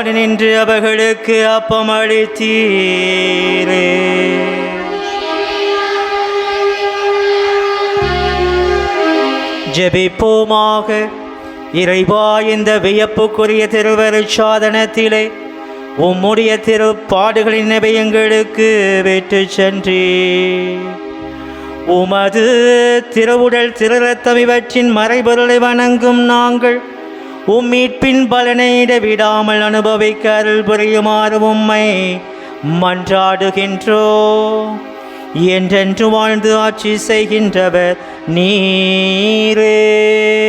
வானி நின்று அவர்களுக்கு அப்பம் அளித்தீரே. ஜெபிப்போமாக. இறைவா, இந்த வியப்புக்குரிய திருவருட் சாதனத்திலே உம்முடைய திருப்பாடுகளின் நினைவை எங்களுக்கு விட்டு சென்றே. உமது திருவுடல் திருரத்தம் இவற்றின் மறைபொருளை வணங்கும் நாங்கள் மீட்பின் பலனை இடைவிடாமல் அனுபவிக்க அருள் புரியுமாறு உம்மை மன்றாடுகின்றோ. என்றென்று வாழ்ந்து ஆட்சி செய்கின்றவர் நீரே.